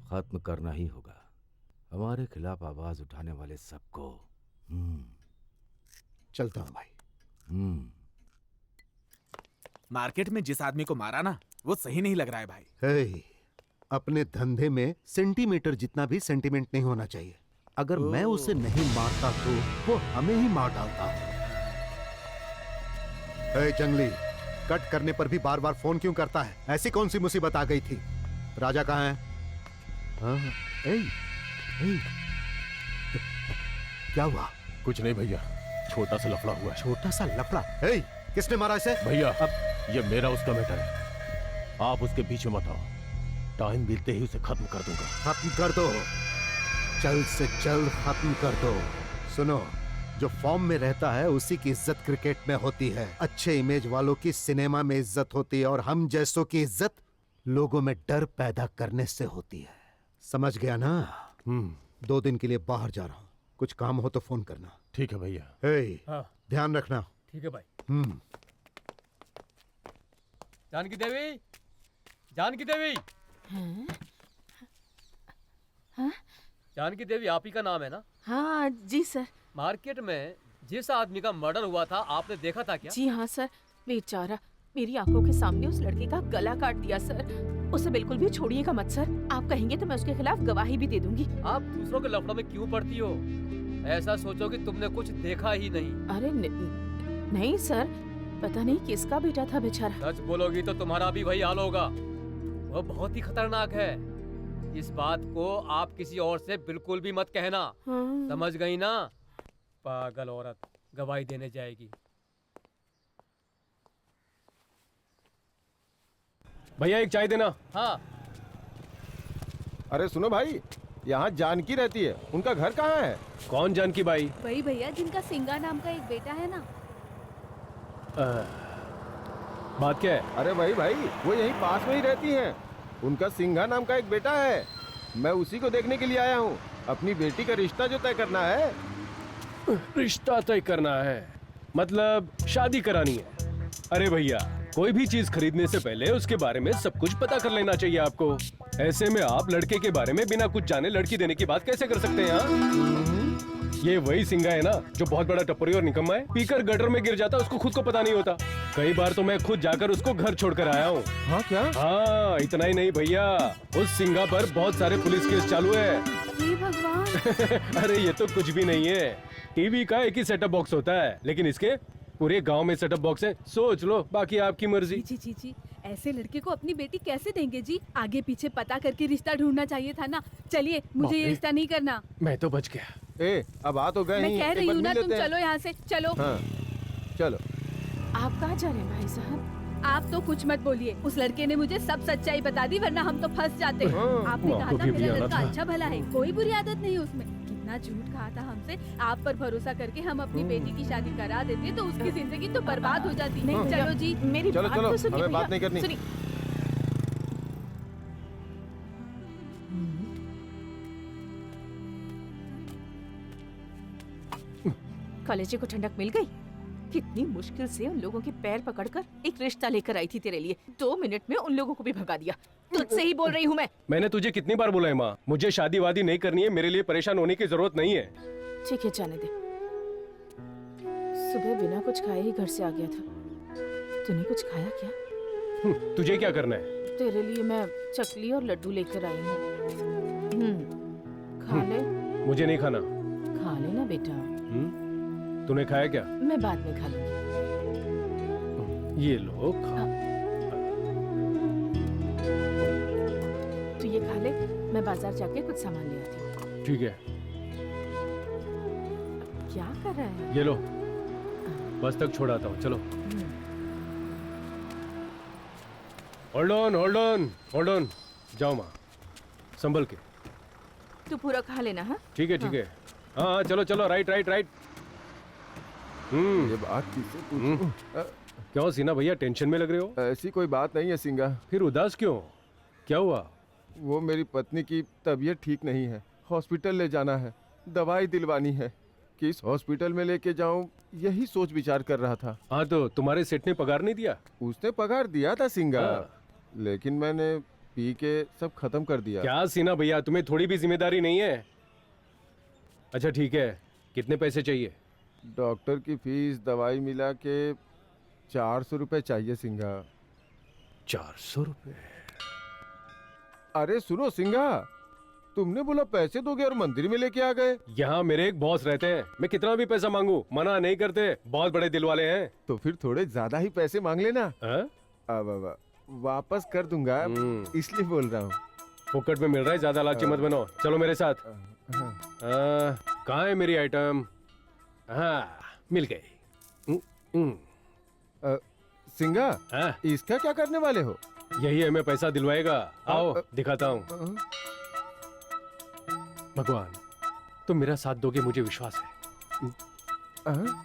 खत्म करना ही होगा। हमारे खिलाफ आवाज उठाने वाले सबको। चलता हूँ भाई। मार्केट में जिस आदमी को मारा ना, वो सही नहीं लग रहा है भाई। हे, अपने धंधे में सेंटीमीटर जितना भी सेंटीमेंट नहीं होना चाहिए। अगर मैं उसे नहीं मारता तो वो हमें ही मार डालता। हे जंगली, कट करने पर भी बार बार फोन क्यों करता है? ऐसी कौन सी मुसीबत आ गई थी? राजा कहाँ है? हाँ, क्या हुआ? कुछ नहीं भैया, छोटा सा लफड़ा हुआ है। छोटा सा लफड़ा? हे, किसने मारा इसे? भैया अब ये मेरा उसका मैटर है, आप उसके पीछे मत आओ। टाइम बीतते ही उसे खत्म कर दूंगा। खत्म कर दो, जल्द से जल्द खत्म कर दो। सुनो, जो फॉर्म में रहता है उसी की इज्जत क्रिकेट में होती है। अच्छे इमेज वालों की सिनेमा में इज्जत होती है, और हम जैसों की इज्जत लोगों में डर पैदा करने से होती है। समझ गया ना? 2 दिन के लिए बाहर जा रहा हूँ, कुछ काम हो तो फोन करना। ठीक है भैया। हाँ। ध्यान रखना। ठीक है भाई। जानकी देवी, जानकी देवी। हाँ? जानकी देवी आप ही का नाम है ना? हाँ जी सर। मार्केट में जिस आदमी का मर्डर हुआ था आपने देखा था क्या? जी हाँ सर, बेचारा मेरी आंखों के सामने उस लड़के का गला काट दिया सर। उसे बिल्कुल भी छोड़िएगा मत सर, आप कहेंगे तो मैं उसके खिलाफ गवाही भी दे दूंगी। आप दूसरों के लफड़ों में क्यों पड़ती हो? ऐसा सोचो कि तुमने कुछ देखा ही नहीं। अरे नहीं सर, पता नहीं किसका बेटा था बेचारा। सच बोलोगी तो तुम्हारा भी वही हाल होगा। वो बहुत ही खतरनाक है। इस बात को आप किसी और से बिल्कुल भी मत कहना। समझ गई ना? पागल औरत, गवाही देने जाएगी। भैया एक चाय देना। हाँ। अरे सुनो भाई, यहाँ जानकी रहती है, उनका घर कहाँ है? कौन जानकी बाई? वही भैया जिनका सिंगा नाम का एक बेटा है ना। बात क्या है? अरे भाई वो यहीं पास में ही रहती हैं। उनका सिंघा नाम का एक बेटा है। मैं उसी को देखने के लिए आया हूँ। अपनी बेटी का रिश्ता जो तय करना है। रिश्ता तय करना है मतलब शादी करानी है? अरे भैया, कोई भी चीज खरीदने से पहले उसके बारे में सब कुछ पता कर लेना चाहिए आपको। ऐसे में आप लड़के के बारे में बिना कुछ जाने लड़की देने की बात कैसे कर सकते हैं? ये वही सिंगा है ना जो बहुत बड़ा टपरी और निकम्मा है, पीकर गटर में गिर जाता, उसको खुद को पता नहीं होता। कई बार तो मैं खुद जाकर उसको घर छोड़कर आया हूँ। हाँ क्या? हाँ, इतना ही नहीं भैया, उस सिंगा पर बहुत सारे पुलिस केस चालू है। हे भगवान। अरे ये तो कुछ भी नहीं है। टीवी का एक ही सेटअप बॉक्स होता है, लेकिन इसके पूरे गांव में सेटअप बॉक्स है। सोच लो, बाकी आपकी मर्जी। जी, ऐसे लड़के को अपनी बेटी कैसे देंगे जी? आगे पीछे पता करके रिश्ता ढूंढना चाहिए था ना। चलिए, मुझे ये रिश्ता नहीं करना। मैं तो बच गया। अब आ तो गए। मैं कह रही हूँ ना, तुम चलो यहाँ से, चलो। हाँ, चलो। आप कहाँ जा रहे हैं भाई साहब? आप तो कुछ मत बोलिए। उस लड़के ने मुझे सब सच्चाई बता दी, वरना हम तो फंस जाते। आपने कहा था मेरा लड़का अच्छा भला है, कोई बुरी आदत नहीं उसमें। कितना झूठ कहा था हमसे। आप पर भरोसा करके हम अपनी बेटी की शादी करा देते तो उसकी जिंदगी तो बर्बाद हो जाती। नहीं, चलो जी, मेरी चलो बात चलो, तो सुनिए हमें बात भैया, नहीं करनी। सुनिए। कॉलेज को ठंडक मिल गई। कितनी मुश्किल से उन लोगों के पैर पकड़कर एक रिश्ता लेकर आई थी तेरे लिए। 2 मिनट में उन लोगों को भी भगा दिया। तुझसे ही बोल रही हूँ मैं। मैंने तुझे कितनी बार बोला है माँ, मुझे शादी वादी नहीं करनी है, मेरे लिए परेशान होने की जरूरत नहीं है। ठीक है, जाने दे। सुबह बिना कुछ खाए ही घर से आ गया था। तूने कुछ खाया क्या? तुझे क्या करना है? तेरे लिए मैं चकली और लड्डू लेकर आई हूँ। खा ले। मुझे नहीं खाना। खा ले ना बेटा। तूने खाया क्या? मैं बाद में खा लूंगी। ये लो, खा। तू ये खा ले, मैं बाजार जाके कुछ सामान ले आती हूँ। ठीक है। क्या कर रहा है? ये लो, बस तक छोड़ाता हूँ, चलो। Hold on. जाओ माँ, संभल के। तू पूरा खा लेना। हाँ ठीक है। हाँ, चलो, राइट। ये बात किससे पूछूं? क्यों सीना भैया, टेंशन में लग रहे हो? ऐसी कोई बात नहीं है सिंगा। फिर उदास क्यों? क्या हुआ? वो मेरी पत्नी की तबीयत ठीक नहीं है, हॉस्पिटल ले जाना है, दवाई दिलवानी है। किस हॉस्पिटल में लेके जाऊं, यही सोच विचार कर रहा था। हाँ, तो तुम्हारे सेठ ने पगार नहीं दिया? उसने पगार दिया था सिंगा, लेकिन मैंने पी के सब खत्म कर दिया। क्या सीना भैया, तुम्हें थोड़ी भी जिम्मेदारी नहीं है? अच्छा ठीक है, कितने पैसे चाहिए? डॉक्टर की फीस, दवाई मिला के 400 रुपए चाहिए सिंगा। 400 रुपए? अरे सुनो सिंगा, तुमने बोला पैसे दोगे और मंदिर में लेके आ गए। यहाँ मेरे एक बॉस रहते हैं, मैं कितना भी पैसा मांगू मना नहीं करते, बहुत बड़े दिल वाले हैं। तो फिर थोड़े ज्यादा ही पैसे मांग लेना। अब वापस कर दूंगा, इसलिए बोल रहा हूँ। फोकट में मिल रहा है, ज्यादा लालची मत बनो। चलो मेरे साथ। कहाँ है मेरी आइटम? हाँ, मिल गई। सिंगा, इसका क्या करने वाले हो? यही हमें पैसा दिलवाएगा। आओ दिखाता हूँ। भगवान, तुम मेरा साथ दोगे, मुझे विश्वास है।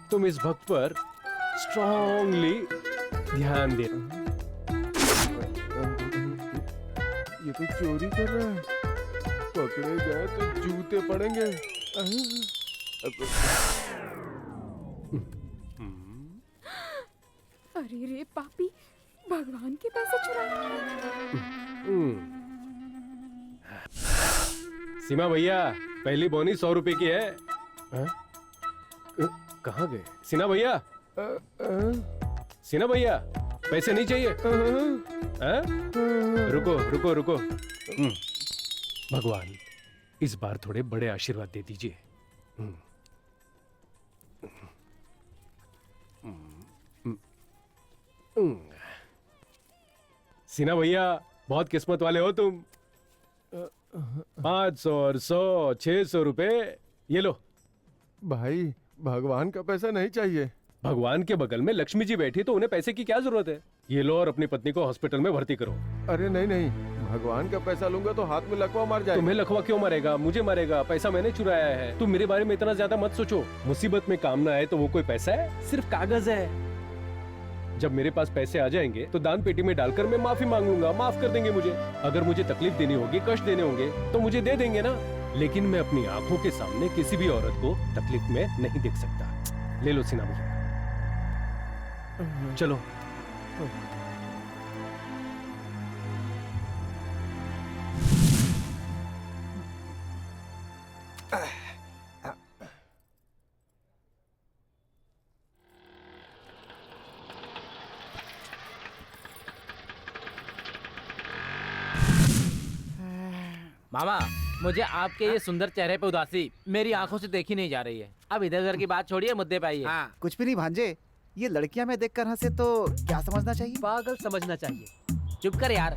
तुम इस भक्त पर स्ट्रांगली ध्यान दे। ये तो चोरी कर रहा है, पकड़े गए तो जूते पड़ेंगे। अरे रे पापी, भगवान के पैसे चुराए। सीमा भैया, पहली बोनी 100 रुपए की है। कहाँ गए सीना भैया? सीना भैया, पैसे नहीं चाहिए? रुको। भगवान, इस बार थोड़े बड़े आशीर्वाद दे दीजिए। सीना भैया, बहुत किस्मत वाले हो तुम। 500 और 100, 600 रुपए, ये लो। भाई, भगवान का पैसा नहीं चाहिए। भगवान के बगल में लक्ष्मी जी बैठी, तो उन्हें पैसे की क्या जरूरत है? ये लो और अपनी पत्नी को हॉस्पिटल में भर्ती करो। अरे नहीं, भगवान का पैसा लूंगा तो हाथ में लकवा मार जाएगा। तुम्हें लकवा क्यों मारेगा? मुझे मारेगा। पैसा मैंने चुराया है। तुम मेरे बारे में इतना ज्यादा मत सोचो। मुसीबत में काम ना आए तो वो कोई पैसा है? सिर्फ कागज है। जब मेरे पास पैसे आ जाएंगे तो दान पेटी में डालकर मैं माफी मांग लूंगा, माफ कर देंगे मुझे। अगर मुझे तकलीफ देनी होगी, कष्ट देने होंगे तो मुझे दे देंगे ना। लेकिन मैं अपनी आंखों के सामने किसी भी औरत को तकलीफ में नहीं देख सकता। ले लो सिन्हा भैया, चलो। मामा, मुझे आपके ये सुंदर चेहरे पे उदासी मेरी आंखों से देखी नहीं जा रही है। अब इधर उधर की बात छोड़िए, मुद्दे पे आइए। हाँ। कुछ भी नहीं भांजे, ये लड़कियां मैं देखकर हंसे तो क्या समझना चाहिए? पागल समझना चाहिए। चुप कर यार।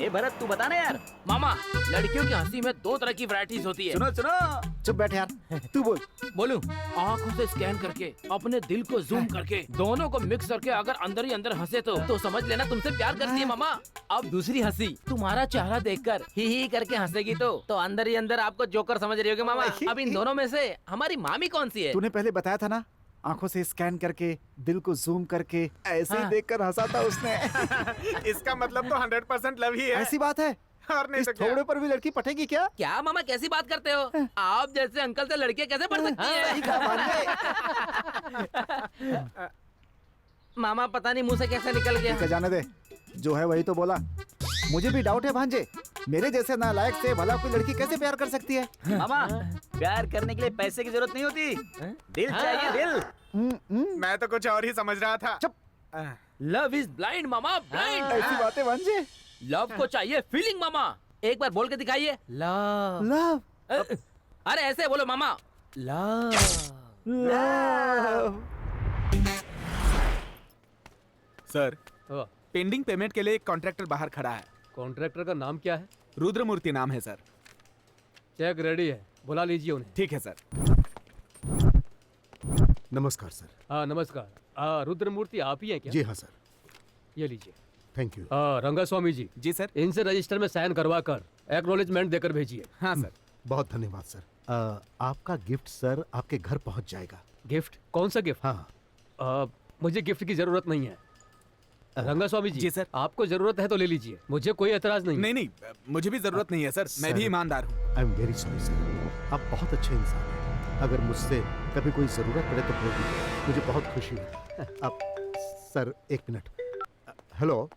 ए भरत, तू बता ना यार। मामा, लड़कियों की हंसी में 2 तरह की वैरायटीज होती है। सुनो सुनो, चुप बैठ यार, तू बोल। बोलूं? आंखों से स्कैन करके, अपने दिल को जूम करके, दोनों को मिक्स करके अगर अंदर ही अंदर हंसे तो समझ लेना तुमसे प्यार करती है मामा। अब दूसरी हंसी, तुम्हारा चेहरा देखकर ही करके हंसेगी तो अंदर ही अंदर आपको जोकर समझ रही होगी मामा। अब इन दोनों में से हमारी मामी कौन सी है? तूने पहले बताया था ना, आंखों से स्कैन करके, दिल को जूम करके, ऐसे ही देखकर हंसा था उसने। इसका मतलब तो 100% लव ही है। ऐसी बात है? और नहीं इस तो क्या? थोड़े पर भी लड़की पटेगी क्या? क्या मामा, कैसी बात करते हो? आप जैसे अंकल से लड़कियां कैसे पढ़ सकती हैं? मामा पता नहीं मुंह से कैसे निकल गया। जाने दे, जो है वही तो बोला। मुझे भी डाउट है भांजे, मेरे जैसे नालायक से भला कोई लड़की कैसे प्यार कर सकती है? मामा, प्यार करने के लिए पैसे की जरूरत नहीं होती, दिल चाहिए, दिल। मैं तो कुछ और ही समझ रहा था। चुप। Love is blind mama, blind. ऐसी बातें भांजे। लव को चाहिए फीलिंग मामा। एक बार बोल के दिखाइए, लव। लव। अरे ऐसे बोलो मामा, love. Love. Sir, pending payment के लिए एक कॉन्ट्रैक्टर बाहर खड़ा है। कॉन्ट्रैक्टर का नाम क्या है? रुद्रमूर्ति नाम है सर। चेक रेडी है, बुला लीजिए उन्हें। ठीक है सर। नमस्कार सर। हाँ नमस्कार। रुद्रमूर्ति आप ही हैं क्या? जी हाँ सर। ये लीजिए। Thank you. रंगास्वामी जी। जी सर। इनसे रजिस्टर में साइन करवा कर एक्नॉलेजमेंट देकर भेजिए। हाँ सर। बहुत धन्यवाद सर। आपका गिफ्ट सर आपके घर पहुंच जाएगा। गिफ्ट? कौन सा गिफ्ट? हाँ। मुझे गिफ्ट की जरूरत नहीं है। रंगास्वामी जी। जी सर। आपको जरूरत है तो ले लीजिए, मुझे कोई एतराज नहीं। नहीं, मुझे भी जरूरत नहीं है सर, मैं भी ईमानदार हूँ। I am very sorry sir, आप बहुत अच्छे इंसान हैं। अगर मुझसे कभी कोई जरूरत पड़े तो बोल दीजिए, मुझे बहुत खुशी है। अब सर 1 मिनट। हेलो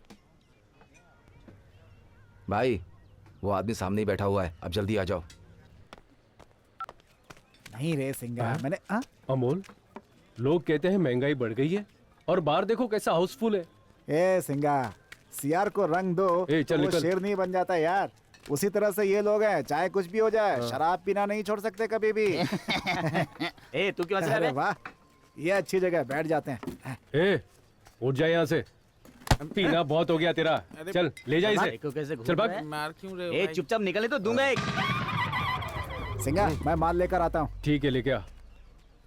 भाई, वो आदमी सामने ही बैठा हुआ है, अब जल्दी आ जाओ। नहीं रे सिंगा, मैंने अमोल, लोग कहते हैं महंगाई बढ़ गई है और बाहर देखो कैसा हाउसफुल है। ए सिंगा, सियार को रंग दो तो वो शेर नहीं बन जाता यार। उसी तरह से ये लोग हैं, चाहे कुछ भी हो जाए शराब पीना नहीं छोड़ सकते कभी भी। ए तू क्यों हंस रहा है? वाह, ये अच्छी जगह बैठ जाते हैं। ए उठ जा यहाँ से, पीना बहुत हो गया तेरा। चल ले जा इसे। चल भाग। मार क्यों रहे हो? ए चुपचाप निकले तो दूंगा एक। सिंगा, मैं माल लेकर आता हूँ। ठीक है, लेके आ।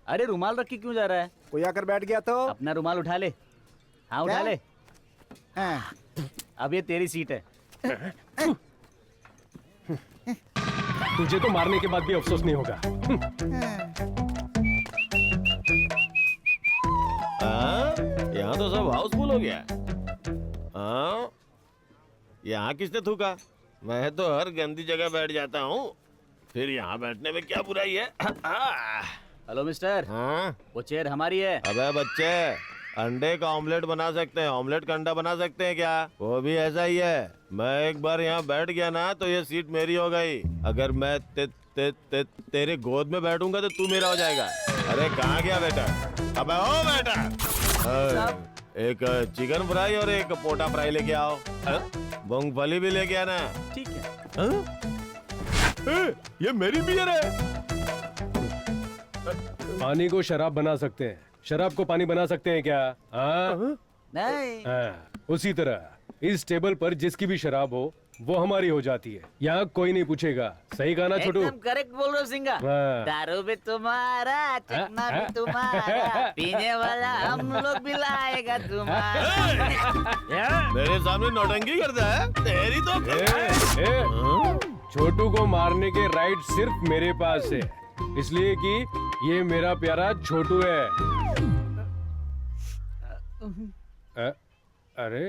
अरे रुमाल रख के क्यों जा रहा है? कोई आकर बैठ गया तो अपना रुमाल उठा ले। हाँ उठा ले। अब ये तेरी सीट है। तुझे तो मारने के बाद भी अफसोस नहीं होगा। यहाँ तो सब हाउसफुल हो गया। हाँ, यहाँ किसने थूका? मैं तो हर गंदी जगह बैठ जाता हूँ, फिर यहाँ बैठने में क्या बुराई है? Hello mister. हाँ, वो चेयर हमारी है। अबे बच्चे, अंडे का ऑमलेट बना सकते हैं, ऑमलेट का अंडा बना सकते हैं क्या? वो भी ऐसा ही है। मैं एक बार यहाँ बैठ गया ना तो ये सीट मेरी हो गई। अगर मैं तेरे गोद में बैठूंगा तो तू मेरा हो जाएगा। अरे कहाँ गया बेटा? अबे ओ बेटा, एक चिकन फ्राई और एक पोटा फ्राई लेके आओ। मूंगफली भी लेके आना। ठीक है। ये मेरी बियर है। पानी को शराब बना सकते हैं, शराब को पानी बना सकते हैं क्या? हाँ? नहीं। उसी तरह इस टेबल पर जिसकी भी शराब हो वो हमारी हो जाती है। यहाँ कोई नहीं पूछेगा। सही कहा ना छोटू? एकदम करेक्ट बोल रहे हो सिंगा। हाँ। दारू भी तुम्हारा, चखना भी तुम्हारा, पीने वाला हम लोग भी लाएगा तुम्हारा। मेरे सामने नौटंकी करता है तेरी तो। छोटू को मारने के राइट सिर्फ मेरे पास है, इसलिए कि ये मेरा प्यारा छोटू है। अरे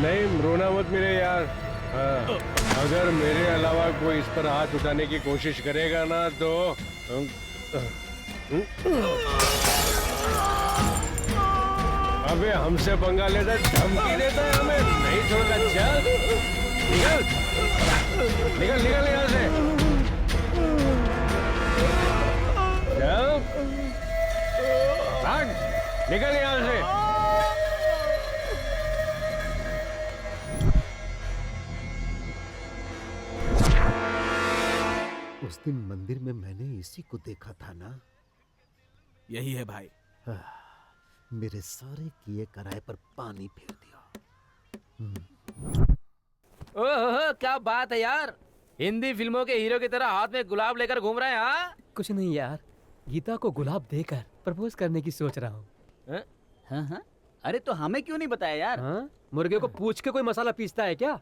नहीं रोना मत मेरे यार। अगर मेरे अलावा कोई इस पर हाथ उठाने की कोशिश करेगा ना तो अबे हमसे पंगा लेता, धमकी देता है हमें, नहीं छोड़ना। चल निकल निकल निकल यहाँ से। चल भाग, निकल यहाँ से। उस दिन मंदिर में मैंने इसी को देखा था ना। यही है भाई। मेरे सारे किए कराए पर पानी फेर दिया। ओह क्या बात है यार, हिंदी फिल्मों के हीरो की तरह हाथ में गुलाब लेकर घूम रहे हैं। हाँ कुछ नहीं यार, गीता को गुलाब देकर प्रपोज करने की सोच रहा हूँ। हाँ? अरे तो हमें क्यों नहीं बताया यार? मुर्गे को पूछ के कोई मसाला पीसता है क्या?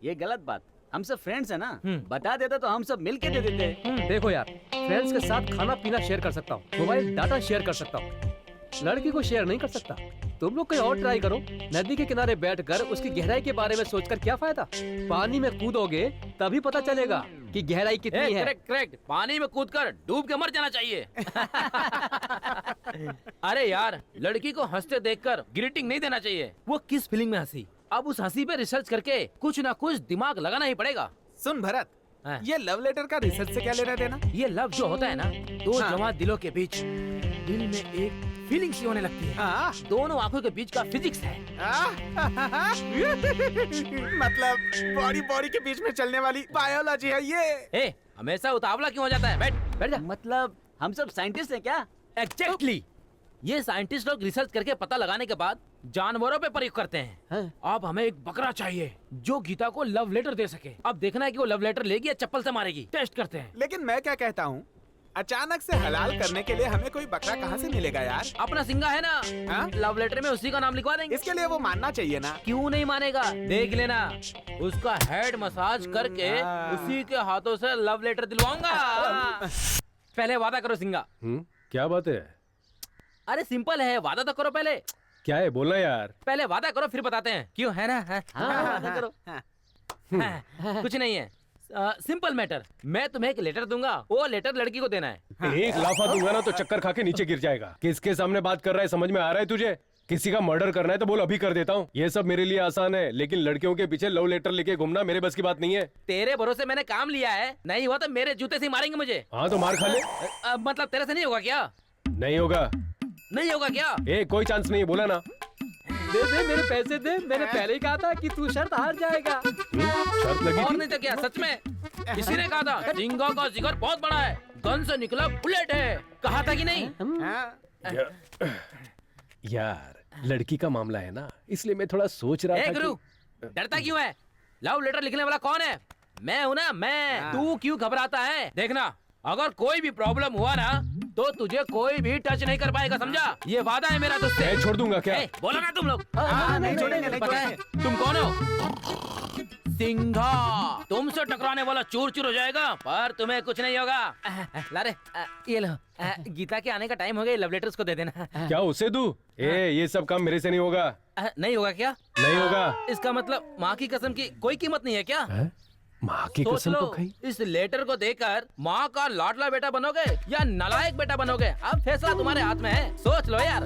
ये गलत बात। हम सब फ्रेंड्स हैं ना, बता देता तो हम सब मिलके दे देते। देखो यार, फ्रेंड्स के साथ खाना पीना शेयर कर सकता हूँ, मोबाइल डाटा शेयर कर सकता हूँ, लड़की को शेयर नहीं कर सकता। तुम लोग कहीं और ट्राई करो। नदी के किनारे बैठकर उसकी गहराई के बारे में सोचकर क्या फायदा? पानी में कूदोगे तभी पता चलेगा कि गहराई कितनी है। करेक्ट करेक्ट, पानी में कूदकर डूब के मर जाना चाहिए। अरे यार, लड़की को हंसते देखकर ग्रीटिंग नहीं देना चाहिए। वो किस फीलिंग में हंसी, अब उस हंसी पे रिसर्च करके कुछ ना कुछ दिमाग लगाना ही पड़ेगा। सुन भरत, ये लव लेटर का रिसर्च से क्या लेना देना? ये लव जो होता है ना, दो जवान दिलों के बीच दिल में एक फीलिंग्स होने लगती है। दोनों आंखों के बीच का फिजिक्स है। मतलब बॉडी के बीच में चलने वाली बायोलॉजी है ये। हमेशा उतावला क्यों हो जाता है? बैठ जा। मतलब हम सब साइंटिस्ट हैं क्या? एग्जैक्टली। ये साइंटिस्ट लोग रिसर्च करके पता लगाने के बाद जानवरों पे प्रयोग करते हैं। अब हमें एक बकरा चाहिए जो गीता को लव लेटर दे सके। अब देखना है कि वो लव लेटर लेगी या चप्पल से मारेगी। टेस्ट करते हैं। लेकिन मैं क्या कहता हूँ, अचानक से हलाल करने के लिए हमें कोई बकरा कहाँ से मिलेगा यार? अपना सिंगा है ना, लव लेटर में उसी का नाम लिखवा देंगे। इसके लिए वो मानना चाहिए ना। क्यों नहीं मानेगा? देख लेना, उसका हेड मसाज करके उसी के हाथों से लव लेटर दिलवाऊंगा। पहले वादा करो सिंगा। क्या बात है? अरे सिंपल है, वादा तो करो पहले। क्या है बोलना यार? पहले वादा करो फिर बताते हैं, क्यों है ना? वादा करो। कुछ नहीं है, सिंपल मैटर। मैं तुम्हें एक लेटर दूंगा, वो लेटर लड़की को देना है। एक लाफा दूंगा ना तो चक्कर खा के नीचे गिर जाएगा। किसके सामने बात कर रहा है, समझ में आ रहा है तुझे? किसी का मर्डर करना है तो बोल, अभी कर देता हूँ। ये सब मेरे लिए आसान है, लेकिन लड़कियों के पीछे लव लेटर लेके घूमना मेरे बस की बात नहीं है। तेरे भरोसे मैंने काम लिया है, नहीं हुआ तो मेरे जूते से मारेंगे मुझे। हाँ तो मार खा ले। मतलब तेरे से नहीं होगा क्या? नहीं होगा। नहीं होगा क्या? कोई चांस नहीं, बोला ना। दे मेरे पैसे दे। मैंने पहले ही कहा था कि तू शर्त हार जाएगा। शर्त लगी और थी? नहीं तो क्या, सच में किसी ने कहा था सिंगा का जिगर बहुत बड़ा है, गन से निकला बुलेट है। कहा था कि नहीं? यार लड़की का मामला है ना, इसलिए मैं थोड़ा सोच रहा था कि... डरता क्यों है? लव लेटर लिखने वाला कौन है? मैं हूं ना, मैं। तू क्यों घबराता है? देखना, अगर कोई भी प्रॉब्लम हुआ ना तो तुझे कोई भी टच नहीं कर पाएगा, समझा? ये वादा है मेरा तुझसे। छोड़ दूंगा क्या? बोलो ना तुम लोग। नहीं छोड़ेंगे। पता है तुम कौन हो? सिंघा। तुमसे टकराने वाला चूर चूर हो जाएगा, पर तुम्हें कुछ नहीं होगा। लारे, ये लो, गीता के आने का टाइम हो गया, लव लेटर उसको दे देना। क्या उसे दूं? ये सब काम मेरे से नहीं होगा। नहीं होगा क्या? नहीं होगा। इसका मतलब माँ की कसम की कोई कीमत नहीं है क्या? माँ की कसम को खाई? इस लेटर को देकर माँ का लाडला बेटा बनोगे या नालायक बेटा बनोगे, अब फैसला तुम्हारे हाथ में है। सोच लो यार।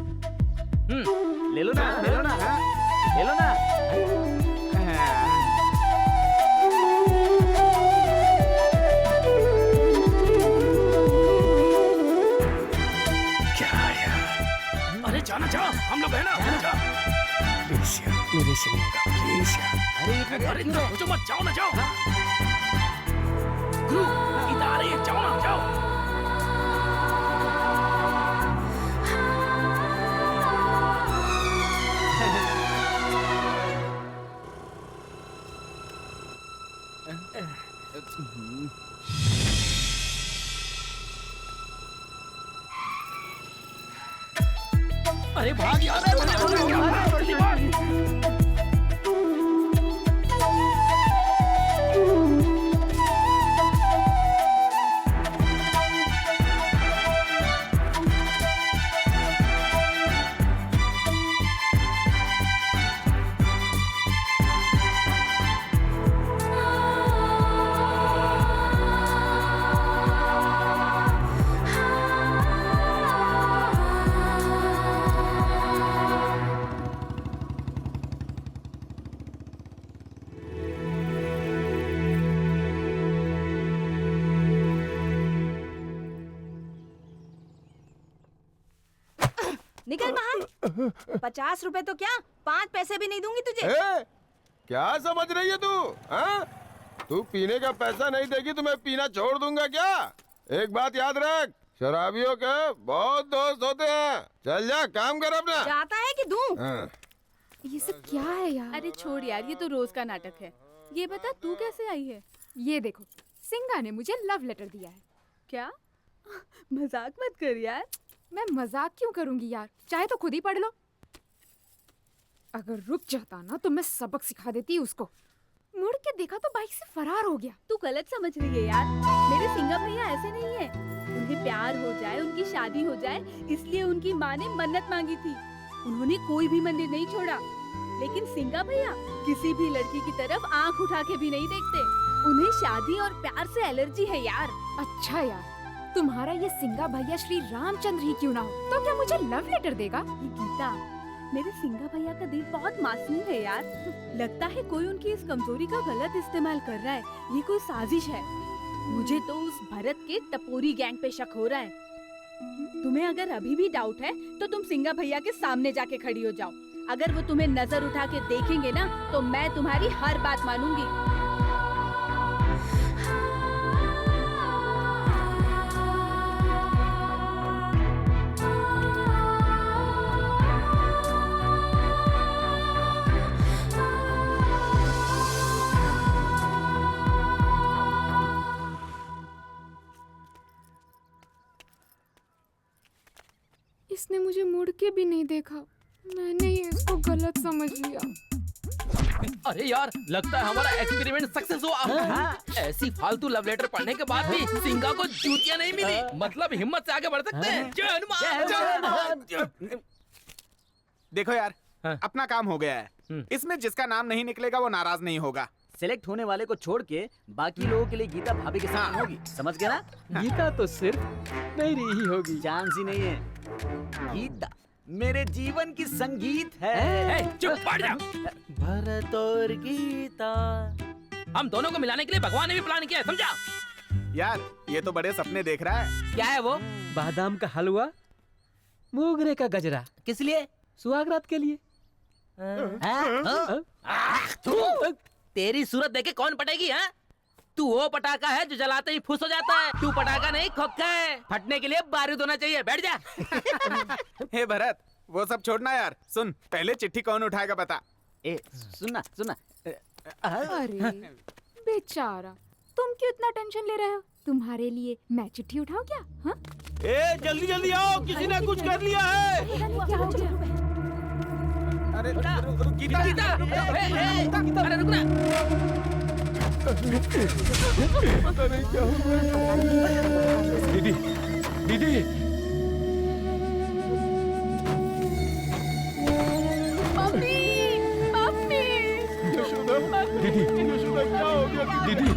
ले लो ना, ले लो ना, ले लो ना। क्या यार? अरे जाना, जाओ, हम लोग है ना। प्लीज यार, मेरे से नहीं होगा, प्लीज यार। अरे सोचो मत, जाओ ना, जाओ। गुरु, गीता आ रही है, जाओ ना, जाओ। अरे भाग यार, निकल बाहर। 50 रुपए तो क्या 5 पैसे भी नहीं दूंगी तुझे। क्या समझ रही है तू? हाँ? तू पीने का पैसा नहीं देगी तो मैं पीना छोड़ दूंगा क्या? एक बात याद रख, शराबियों के बहुत दोस्त होते हैं। चल जा, काम कर अपना। जाता है कि दूं? हाँ। ये सब क्या है यार? अरे छोड़ यार, ये तो रोज का नाटक है। ये बता तू कैसे आई है? ये देखो, सिंगा ने मुझे लव लेटर दिया है। क्या? मजाक मत कर यार। मैं मजाक क्यों करूंगी यार, चाहे तो खुद ही पढ़ लो। अगर रुक जाता ना तो मैं सबक सिखा देती उसको। मुड़ के देखा तो बाइक से फरार हो गया। तू गलत समझ रही है यार, मेरे सिंगा भैया ऐसे नहीं है। उन्हें प्यार हो जाए, उनकी शादी हो जाए, इसलिए उनकी माँ ने मन्नत मांगी थी। उन्होंने कोई भी मंदिर नहीं छोड़ा। लेकिन सिंगा भैया किसी भी लड़की की तरफ आंख उठा के भी नहीं देखते। उन्हें शादी और प्यार से एलर्जी है यार। अच्छा यार, तुम्हारा ये सिंगा भैया श्री रामचंद्र ही क्यों ना हो तो क्या मुझे लव लेटर देगा? ये गीता, मेरे सिंगा भैया का दिल बहुत मासूम है यार। लगता है कोई उनकी इस कमजोरी का गलत इस्तेमाल कर रहा है। ये कोई साजिश है। मुझे तो उस भरत के टपोरी गैंग पे शक हो रहा है। तुम्हें अगर अभी भी डाउट है तो तुम सिंगा भैया के सामने जाके खड़ी हो जाओ। अगर वो तुम्हें नजर उठा के देखेंगे ना तो मैं तुम्हारी हर बात मानूंगी। इसने मुझे मुड़ के भी नहीं देखा। मैंने ही इसको गलत समझ लिया। अरे यार, लगता है हमारा एक्सपेरिमेंट सक्सेस हुआ। ऐसी फालतू लव लेटर पढ़ने के बाद भी सिंगा को जूतियां नहीं मिली। मतलब हिम्मत से आगे बढ़ सकते हैं। जय हनुमान, जय हनुमान। देखो यार, अपना काम हो गया है। इसमें जिसका नाम नहीं निकलेगा वो नाराज नहीं होगा। सिलेक्ट होने वाले को छोड़ के बाकी लोगों के लिए गीता भाभी के साथ होगी। समझ गया ना? गीता तो सिर्फ मेरी ही होगी। चांस ही नहीं है। गीता मेरे जीवन की संगीत है। चुप बैठ जा। भरत और गीता, हम दोनों को मिलाने के लिए भगवान ने भी प्लान किया है, समझा? यार ये तो बड़े सपने देख रहा है। क्या है वो? बादाम का हलवा, मोगरे का गजरा। किस लिए? सुहागरात के लिए। तेरी सूरत देखे कौन पटेगी? हाँ, तू वो पटाखा है जो जलाते ही फुस हो जाता है। तू पटाखा नहीं, खोखा है। फटने के लिए बारूद होना चाहिए। बैठ जा। हे भरत, वो सब छोड़ना यार। सुन, पहले चिट्ठी कौन उठाएगा बता। सुनना सुनना। अरे बेचारा, तुम क्यों इतना टेंशन ले रहे हो? तुम्हारे लिए मैं चिट्ठी उठाऊं क्या? हाँ? जल्दी जल्दी आओ, किसी ने कुछ कर लिया है। क्या हो गया? अरे गीता, गीता, अरे रुकना। पता नहीं क्या हुआ। दीदी, दीदी। Mummy, mummy. यशोदा, दीदी, यशोदा क्या हो गया? दीदी,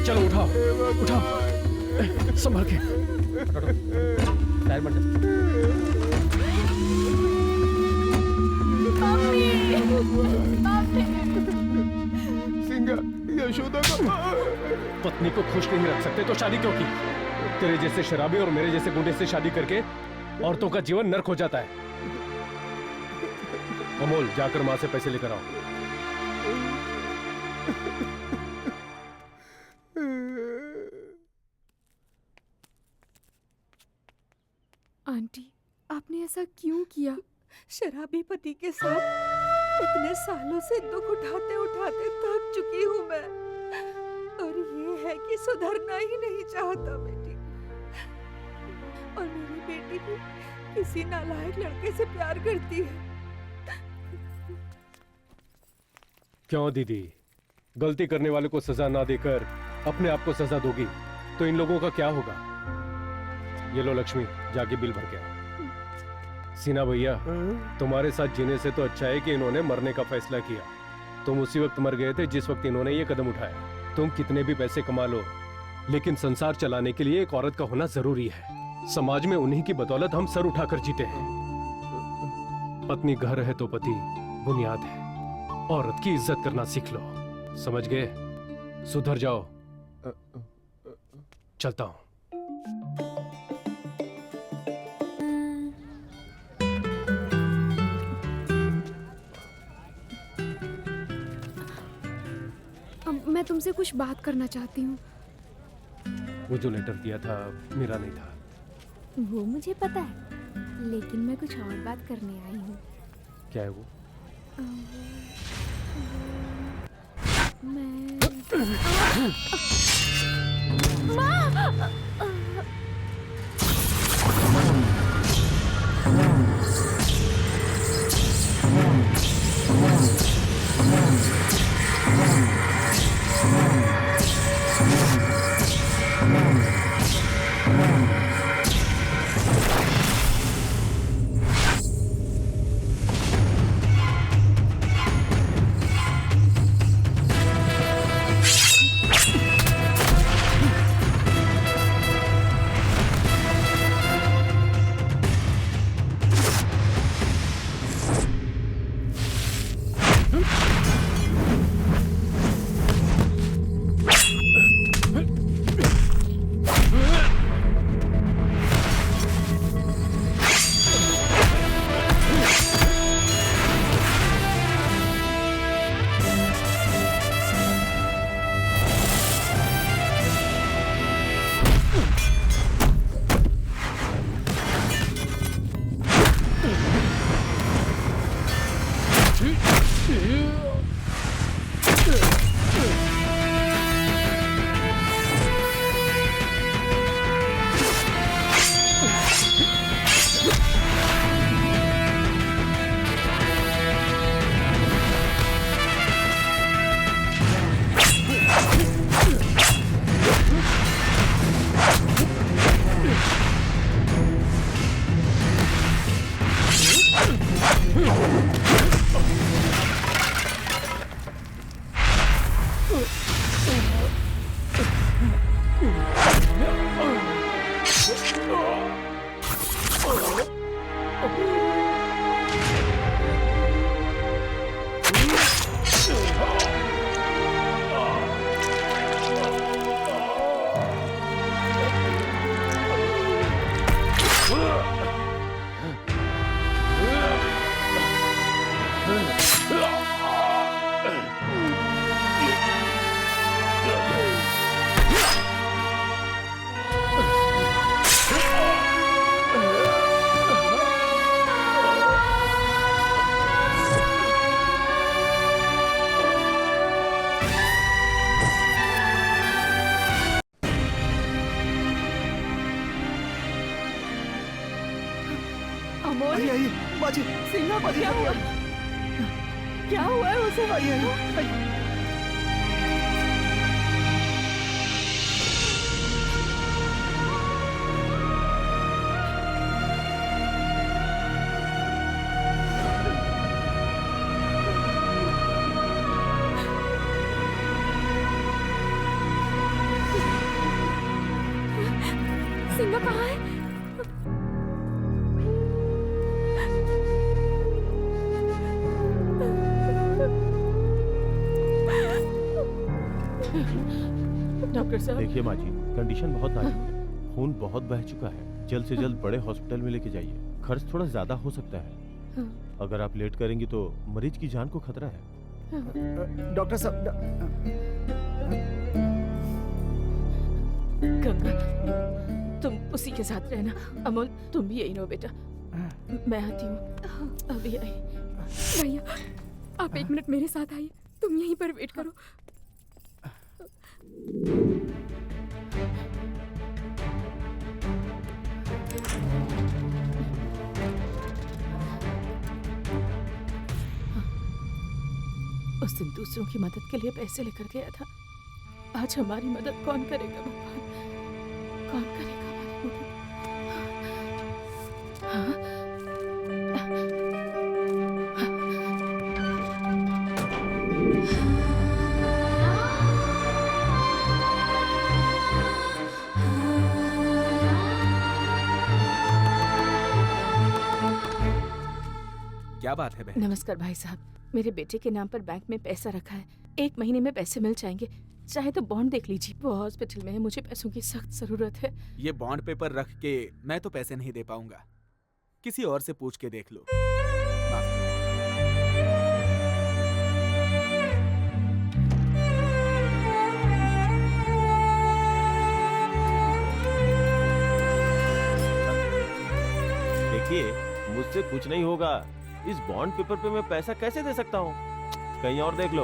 चलो उठाओ, उठाओ, संभाल के। टायर मत जा। सिंगा, यशोदा को पत्नी को खुश नहीं रख सकते तो शादी क्यों की? तेरे जैसे शराबी और मेरे जैसे गुंडे से शादी करके औरतों का जीवन नर्क हो जाता है। अमोल, जाकर माँ से पैसे लेकर आओ। आंटी, आपने ऐसा क्यों किया? शराबी पति के साथ इतने सालों से दुख उठाते उठाते थक चुकी हूँ मैं। और ये है कि सुधरना ही नहीं चाहता बेटी। और मेरी बेटी भी किसी नालायक लड़के से प्यार करती है। क्यों दीदी, गलती करने वाले को सजा ना देकर अपने आप को सजा दोगी तो इन लोगों का क्या होगा? ये लो लक्ष्मी, जाके बिल भर के आओ। सीना भैया, तुम्हारे साथ जीने से तो अच्छा है कि इन्होंने मरने का फैसला किया। तुम उसी वक्त मर गए थे जिस वक्त इन्होंने ये कदम उठाया। तुम कितने भी पैसे कमा लो, लेकिन संसार चलाने के लिए एक औरत का होना जरूरी है। समाज में उन्हीं की बदौलत हम सर उठाकर जीते हैं। पत्नी घर है तो पति बुनियाद है। औरत की इज्जत करना सीख लो, समझ गए? सुधर जाओ। चलता हूं। मैं तुमसे कुछ बात करना चाहती हूँ। वो जो लेटर दिया था मेरा नहीं था। वो मुझे पता है, लेकिन मैं कुछ और बात करने आई हूँ। क्या है वो? क्या हुआ है उसे? सिंगा कहाँ है? डॉक्टर साहब, देखिए माँ जी, कंडीशन बहुत नाजुक है। खून बहुत बह चुका है। जल्द से जल्द बड़े हॉस्पिटल में लेके जाइए। खर्च थोड़ा ज्यादा हो सकता है। अगर आप लेट करेंगी तो मरीज की जान को खतरा है। डॉक्टर साहब, गंगा तुम उसी के साथ रहना। अमोल तुम भी यही रहो बेटा, मैं आती हूँ अभी आई। भैया आप 1 मिनट मेरे साथ आइए, तुम यहीं पर वेट करो। उस दिन दूसरों की मदद के लिए पैसे लेकर गया था। आज हमारी मदद कौन करेगा भगवान? कौन करेगा हमारी मदद? हाँ? क्या बात है बहन? नमस्कार भाई साहब, मेरे बेटे के नाम पर बैंक में पैसा रखा है। 1 महीने में पैसे मिल जाएंगे। चाहे तो बॉन्ड देख लीजिए। वो हॉस्पिटल में है, मुझे पैसों की सख्त जरूरत है। ये बॉन्ड पेपर रख के मैं तो पैसे नहीं दे पाऊंगा। किसी और से पूछ के देख लो। देखिए, मुझसे कुछ नहीं होगा। इस बॉन्ड पेपर पे मैं पैसा कैसे दे सकता हूँ? कहीं और देख लो।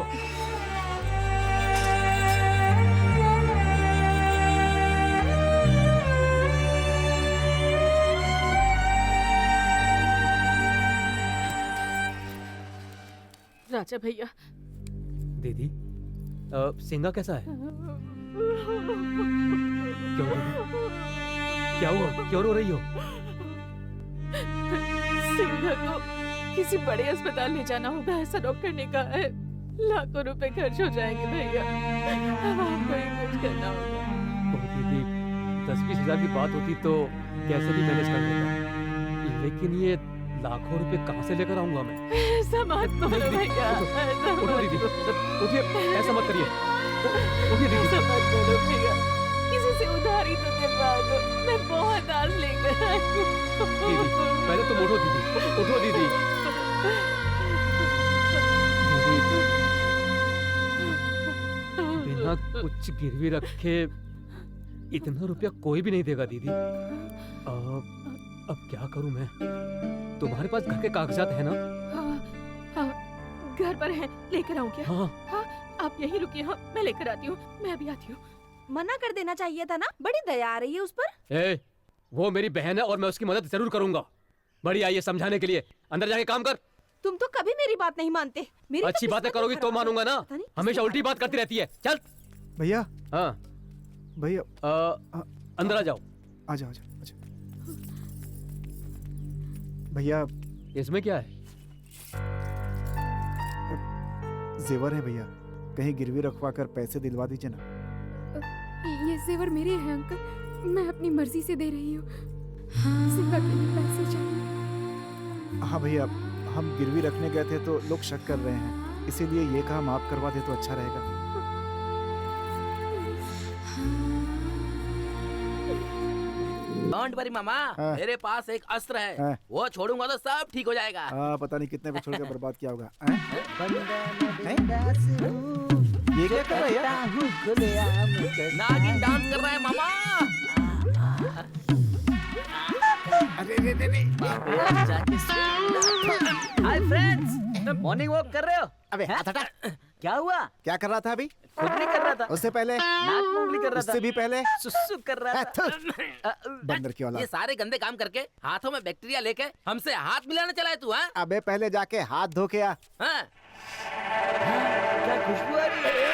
राजा भैया। दीदी, सिंगा कैसा है? क्यों दीदी? क्या हुआ? क्यों रो रही हो? सिंगा को किसी बड़े अस्पताल ले जाना होगा, ऐसा डॉक्टर ने कहा है। लाखों रुपए खर्च हो जाएंगे भैया। अब आपको ही कुछ करना होगा। दीदी, 10-20 हजार की बात होती तो कैसे भी मैनेज कर लेता, लेकिन ये लाखों रुपए कहाँ से लेकर आऊंगा मैं? ऐसा मत बोलो भैया। उठो दीदी, उठिए, ऐसा मत करिए। उठिए दीदी। ऐसा मत बोलो भैया। किसी से उधारी तो दिलवा दो, मैं बहुत आज लेकर आई हूँ। दीदी, पहले तुम उठो दीदी, उठो दीदी। बिना कुछ गिरवी रखे इतना रुपया कोई भी नहीं देगा दीदी। अब क्या करूं मैं? तुम्हारे पास घर के कागजात है ना? हाँ, घर पर है, लेकर आऊं क्या? हाँ, आप यहीं रुकिए। हाँ, मैं लेकर आती हूँ। मैं अभी आती हूँ। मना कर देना चाहिए था ना, बड़ी दया आ रही है उस पर। वो मेरी बहन है और मैं उसकी मदद जरूर करूंगा। बड़ी आई है समझाने के लिए। अंदर जाके काम कर। तुम तो कभी मेरी बात नहीं मानते। मेरी अच्छी बातें करोगी तो मानूंगा ना। हमेशा उल्टी बात करती रहती है। चल भैया। हाँ भैया, अंदर आ जाओ। आ जाओ, आ जाओ। भैया, इसमें क्या है? जेवर है भैया, कहीं गिरवी रखवा कर पैसे दिलवा दीजिए ना। ये जेवर मेरे हैं अंकल, मैं अपनी मर्जी से दे रही हूँ। सिंगा के लिए पैसे चाहिए। हाँ भैया, हम गिरवी रखने गए थे तो लोग शक कर रहे हैं, इसीलिए ये काम आप करवा दे तो अच्छा रहेगा। डोंट वरी मामा, मेरे पास एक अस्त्र है। वो छोड़ूंगा तो सब ठीक हो जाएगा। पता नहीं कितने को छोड़ के बर्बाद किया होगा। ये क्या कर रहा है? नागिन डांस कर रहा है मामा। हाय फ्रेंड्स, मॉर्निंग वॉक कर रहे हो? अबे हाथ हटा। क्या हुआ? क्या कर रहा था अभी? खुद नहीं कर रहा था। उससे पहले नाक में उंगली कर रहा था। उससे भी पहले सुसु कर रहा था। बंदर की औलाद। ये सारे गंदे काम करके हाथों में बैक्टीरिया लेके हमसे हाथ मिलाने चला है तू? हाँ, अबे पहले जाके हाथ धो के आ। हाँ? क्या खुशबू आ रही है?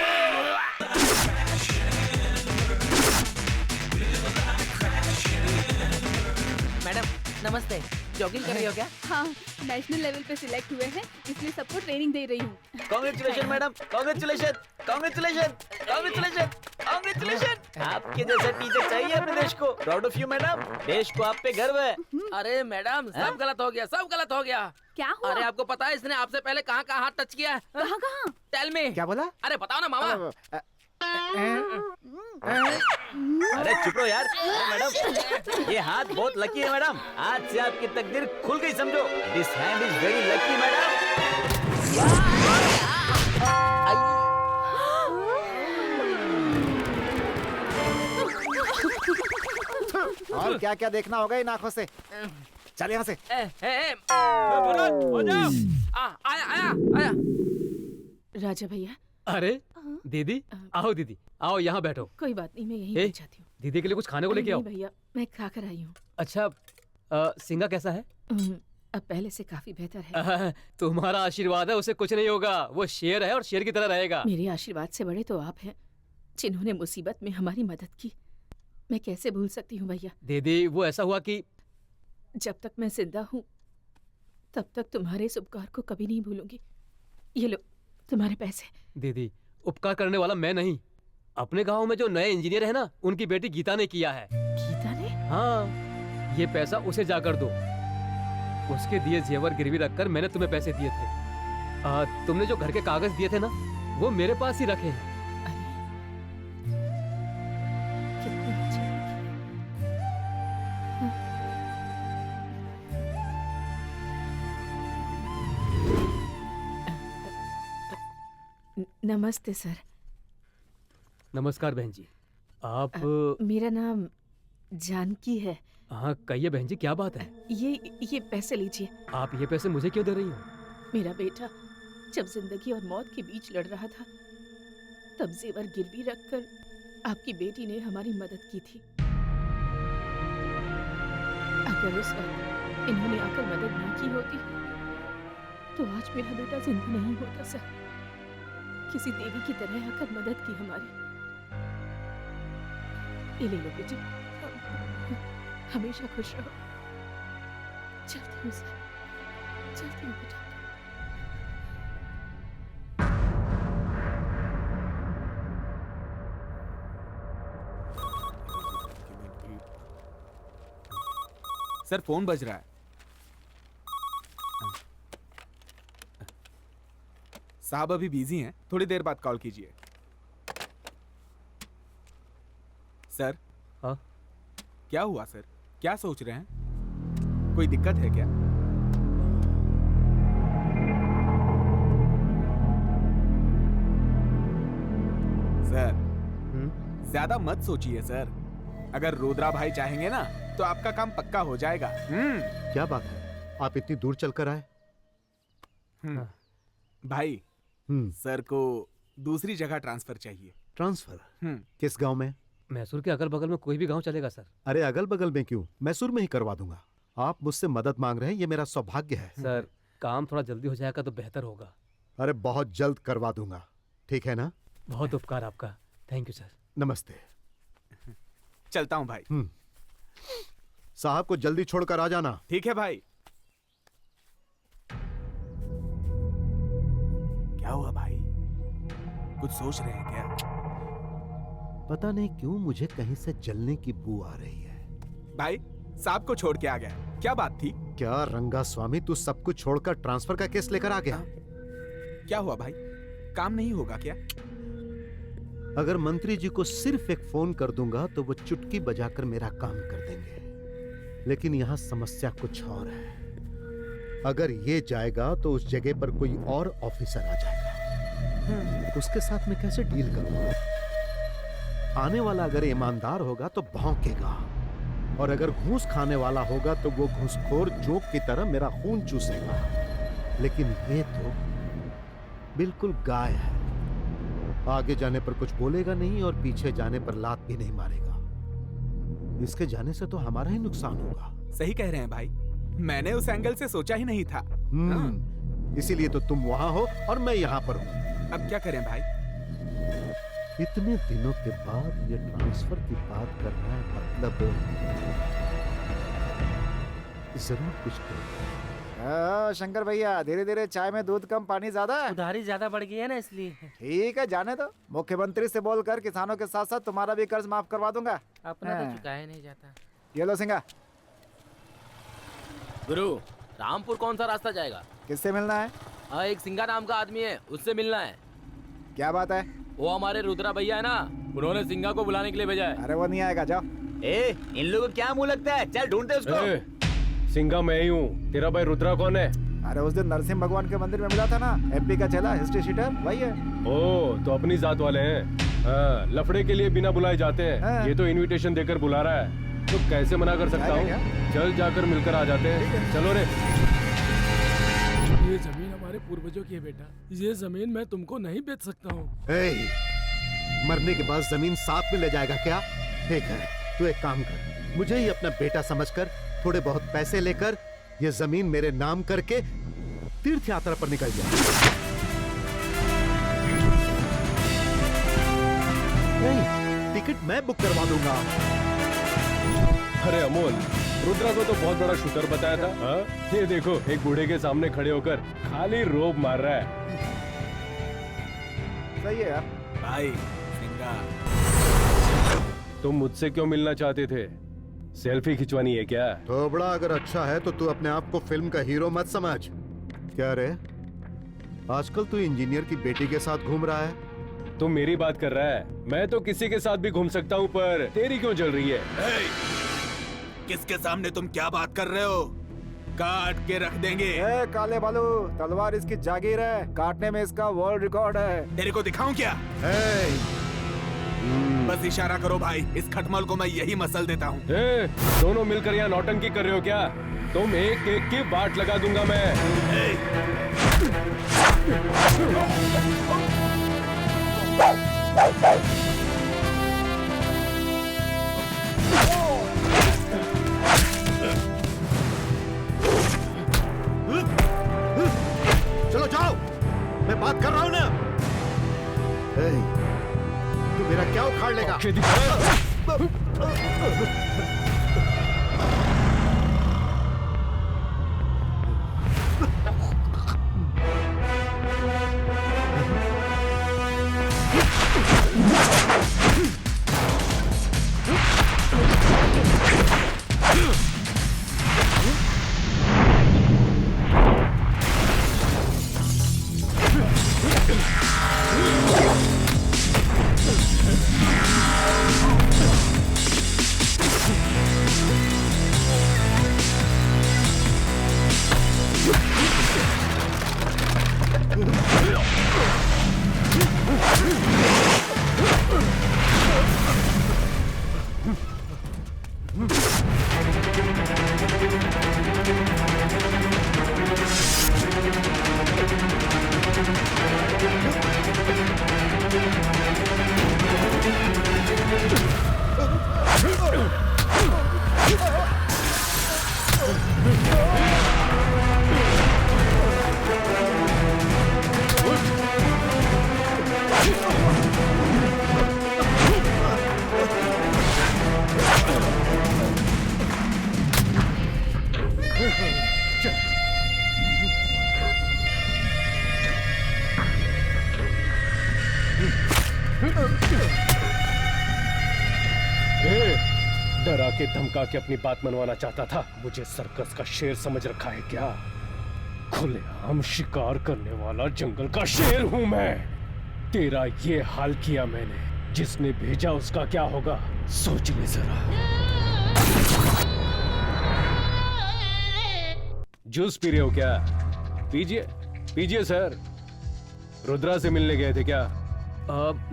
मैडम नमस्ते, जॉगिंग कर रही हो क्या? हाँ, नेशनल लेवल पे सिलेक्ट हुए हैं, इसलिए सबको ट्रेनिंग दे रही हूँ। Congratulation madam, congratulation, congratulation, congratulation, congratulation. आपके जैसे टीचर चाहिए अपने देश को। प्राउड ऑफ यू मैडम, देश को आप पे गर्व है। अरे मैडम, सब गलत हो गया, सब गलत हो गया। क्या हुआ? अरे आपको पता है इसने आपसे पहले कहाँ कहाँ हाथ टच किया है? कहाँ कहाँ? Tell me. क्या बोला? अरे बताओ ना मामा। अरे चुप रहो यार। मैडम, ये हाथ बहुत लकी है मैडम। आज से आपकी तकदीर खुल गई समझो। This hand is very lucky madam. और क्या क्या देखना होगा इन आंखों से। चल यहाँ से। आया आया आया। राजा भैया। अरे दीदी, आओ दीदी, आओ यहाँ बैठो। कोई बात नहीं, मैं यहीं बैठ जाती हूँ। दीदी के लिए कुछ खाने को लेके आओ। भैया, मैं खा कर आई हूँ। अच्छा, सिंगा कैसा है? अब पहले से काफी बेहतर है। तुम्हारा आशीर्वाद है, उसे कुछ नहीं होगा। वो शेर है और शेर की तरह रहेगा। मेरे आशीर्वाद से बड़े तो आप हैं, जिन्होंने मुसीबत में हमारी मदद की। मैं कैसे भूल सकती हूँ भैया। दीदी वो ऐसा हुआ कि जब तक मैं जिंदा हूँ तब तक तुम्हारे इस उपकार को कभी नहीं भूलूंगी। ये लो तुम्हारे पैसे। दीदी उपकार करने वाला मैं नहीं, अपने गांव में जो नए इंजीनियर है ना, उनकी बेटी गीता ने किया है। गीता ने? हाँ, ये पैसा उसे जाकर दो। उसके दिए जेवर गिरवी रखकर मैंने तुम्हें पैसे दिए थे। तुमने जो घर के कागज दिए थे ना, वो मेरे पास ही रखे हैं। नमस्ते सर। नमस्कार बहन जी। आप मेरा नाम जानकी है। हाँ कहिए बहन जी, क्या बात है? ये पैसे लीजिए। आप ये पैसे मुझे क्यों दे रही हो? मेरा बेटा जब जिंदगी और मौत के बीच लड़ रहा था, तब जेवर गिरवी रखकर आपकी बेटी ने हमारी मदद की थी। अगर उस वक्त इन्होंने आकर मदद ना की होती तो आज मेरा बेटा जिंदा नहीं होता सर। किसी देवी की तरह आकर मदद की हमारी। ये ले लो बेटी, हमेशा खुश रहो। चलती हूँ सर, चलती हूँ बेटा। सर फोन बज रहा है। साहब अभी बिजी हैं, थोड़ी देर बाद कॉल कीजिए। सर। हाँ क्या हुआ सर? क्या सोच रहे हैं? कोई दिक्कत है क्या? सर ज्यादा मत सोचिए सर। अगर रुद्रा भाई चाहेंगे ना तो आपका काम पक्का हो जाएगा। क्या बात है, आप इतनी दूर चलकर आए? भाई सर को दूसरी जगह ट्रांसफर चाहिए। ट्रांसफर? किस गांव में? मैसूर के अगल बगल में कोई भी गांव चलेगा सर। अरे अगल बगल में क्यों, मैसूर में ही करवा दूंगा। आप मुझसे मदद मांग रहे हैं, ये मेरा सौभाग्य है। सर काम थोड़ा जल्दी हो जाएगा तो बेहतर होगा। अरे बहुत जल्द करवा दूंगा, ठीक है ना? बहुत उपकार आपका, थैंक यू सर। नमस्ते। चलता हूँ भाई। साहब को जल्दी छोड़कर आ जाना। ठीक है भाई। क्या हुआ भाई, कुछ सोच रहे हैं क्या? पता नहीं क्यों मुझे कहीं से जलने की बू आ रही है। भाई साहब को छोड़ के आ गया, क्या बात थी? क्या रंगा स्वामी, तू सब कुछ छोड़कर ट्रांसफर का केस लेकर आ गया? क्या हुआ भाई, काम नहीं होगा क्या? अगर मंत्री जी को सिर्फ एक फोन कर दूंगा तो वो चुटकी बजाकर मेरा काम कर देंगे, लेकिन यहाँ समस्या कुछ और है। अगर ये जाएगा तो उस जगह पर कोई और ऑफिसर आ जाएगा, उसके साथ मैं कैसे डील करूंगा? आने वाला अगर ईमानदार होगा तो भौंकेगा, और अगर घूस खाने वाला होगा तो वो घूसखोर जोक की तरह मेरा खून चूसेगा। लेकिन ये तो बिल्कुल गाय है, आगे जाने पर कुछ बोलेगा नहीं और पीछे जाने पर लात भी नहीं मारेगा। इसके जाने से तो हमारा ही नुकसान होगा। सही कह रहे हैं भाई, मैंने उस एंगल से सोचा ही नहीं था। इसीलिए तो तुम वहां हो और मैं यहाँ पर हूँ। अब क्या करें भाई? इतने दिनों के बाद ये ट्रांसफर की बात करना है, मतलब जरूर कुछ करो। शंकर भैया, धीरे धीरे चाय में दूध कम पानी ज्यादा। उधारी ज्यादा बढ़ गई है ना, इसलिए। ठीक है, जाने दो। मुख्यमंत्री से बोलकर किसानों के साथ साथ तुम्हारा भी कर्ज माफ करवा दूंगा। अपना तो चुकाया नहीं जाता। ये लो सिंगा। गुरु, रामपुर कौन सा रास्ता जाएगा? किससे मिलना है? हाँ, एक सिंगा नाम का आदमी है, उससे मिलना है। क्या बात है? वो हमारे रुद्रा भैया है ना, उन्होंने सिंगा को बुलाने के लिए भेजा है। अरे वो नहीं आएगा, जाओ। इन लोगों को क्या मुंह लगता है? चल ढूंढते उसको। सिंगा मैं ही हूँ, तेरा भाई रुद्रा कौन है? अरे उस दिन नरसिंह भगवान के मंदिर में मिला था ना, एमपी का चला हिस्ट्री शीटर, वही है। ओ, तो अपनी जात वाले हैं। लफड़े के लिए बिना बुलाए जाते हैं। ये तो इनविटेशन देकर बुला रहा है, तो कैसे मना कर सकता हूँ? चल जाकर मिलकर आ जाते हैं। चलो रे। ये जमीन हमारे पूर्वजों की है बेटा, ये जमीन मैं तुमको नहीं बेच सकता हूँ। मरने के बाद जमीन साथ में ले जाएगा क्या? ठीक है, तू एक काम कर, मुझे ही अपना बेटा समझकर थोड़े बहुत पैसे लेकर ये जमीन मेरे नाम करके तीर्थ यात्रा पर निकल जाए। नहीं, टिकट मैं बुक करवा दूंगा। अरे अमोल, रुद्रा को तो बहुत बड़ा शूटर बताया था। हाँ? ये देखो, एक बूढ़े के सामने खड़े होकर खाली रोब मार रहा है। सही है यार। भाई तुम मुझसे क्यों मिलना चाहते थे? सेल्फी खिंचवानी है क्या? थोबड़ा अगर अच्छा है तो तू अपने आप को फिल्म का हीरो मत समझ। क्या रे, आजकल तू इंजीनियर की बेटी के साथ घूम रहा है? तुम मेरी बात कर रहा है? मैं तो किसी के साथ भी घूम सकता हूँ, पर तेरी क्यों जल रही है? किसके सामने तुम क्या बात कर रहे हो? काट के रख देंगे। काले बालू, तलवार इसकी जागीर है, काटने में इसका वर्ल्ड रिकॉर्ड है। तेरे को दिखाऊं क्या? बस इशारा करो भाई, इस खटमल को मैं यही मसल देता हूँ। दोनों मिलकर यहाँ नौटंकी कर रहे हो क्या? तुम एक एक की बाट लगा दूंगा मैं। चलो जाओ, मैं बात कर रहा हूँ ना। तू मेरा क्या उखाड़ लेगा? डरा के धमका के अपनी बात मनवाना चाहता था। मुझे सर्कस का शेर समझ रखा है क्या? खुलेआम शिकार करने वाला जंगल का शेर हूं मैं। तेरा ये हाल किया मैंने, जिसने भेजा उसका क्या होगा सोच ले जरा। जूस पी रहे हो क्या? पीजिए पीजिए सर। रुद्रा से मिलने गए थे क्या?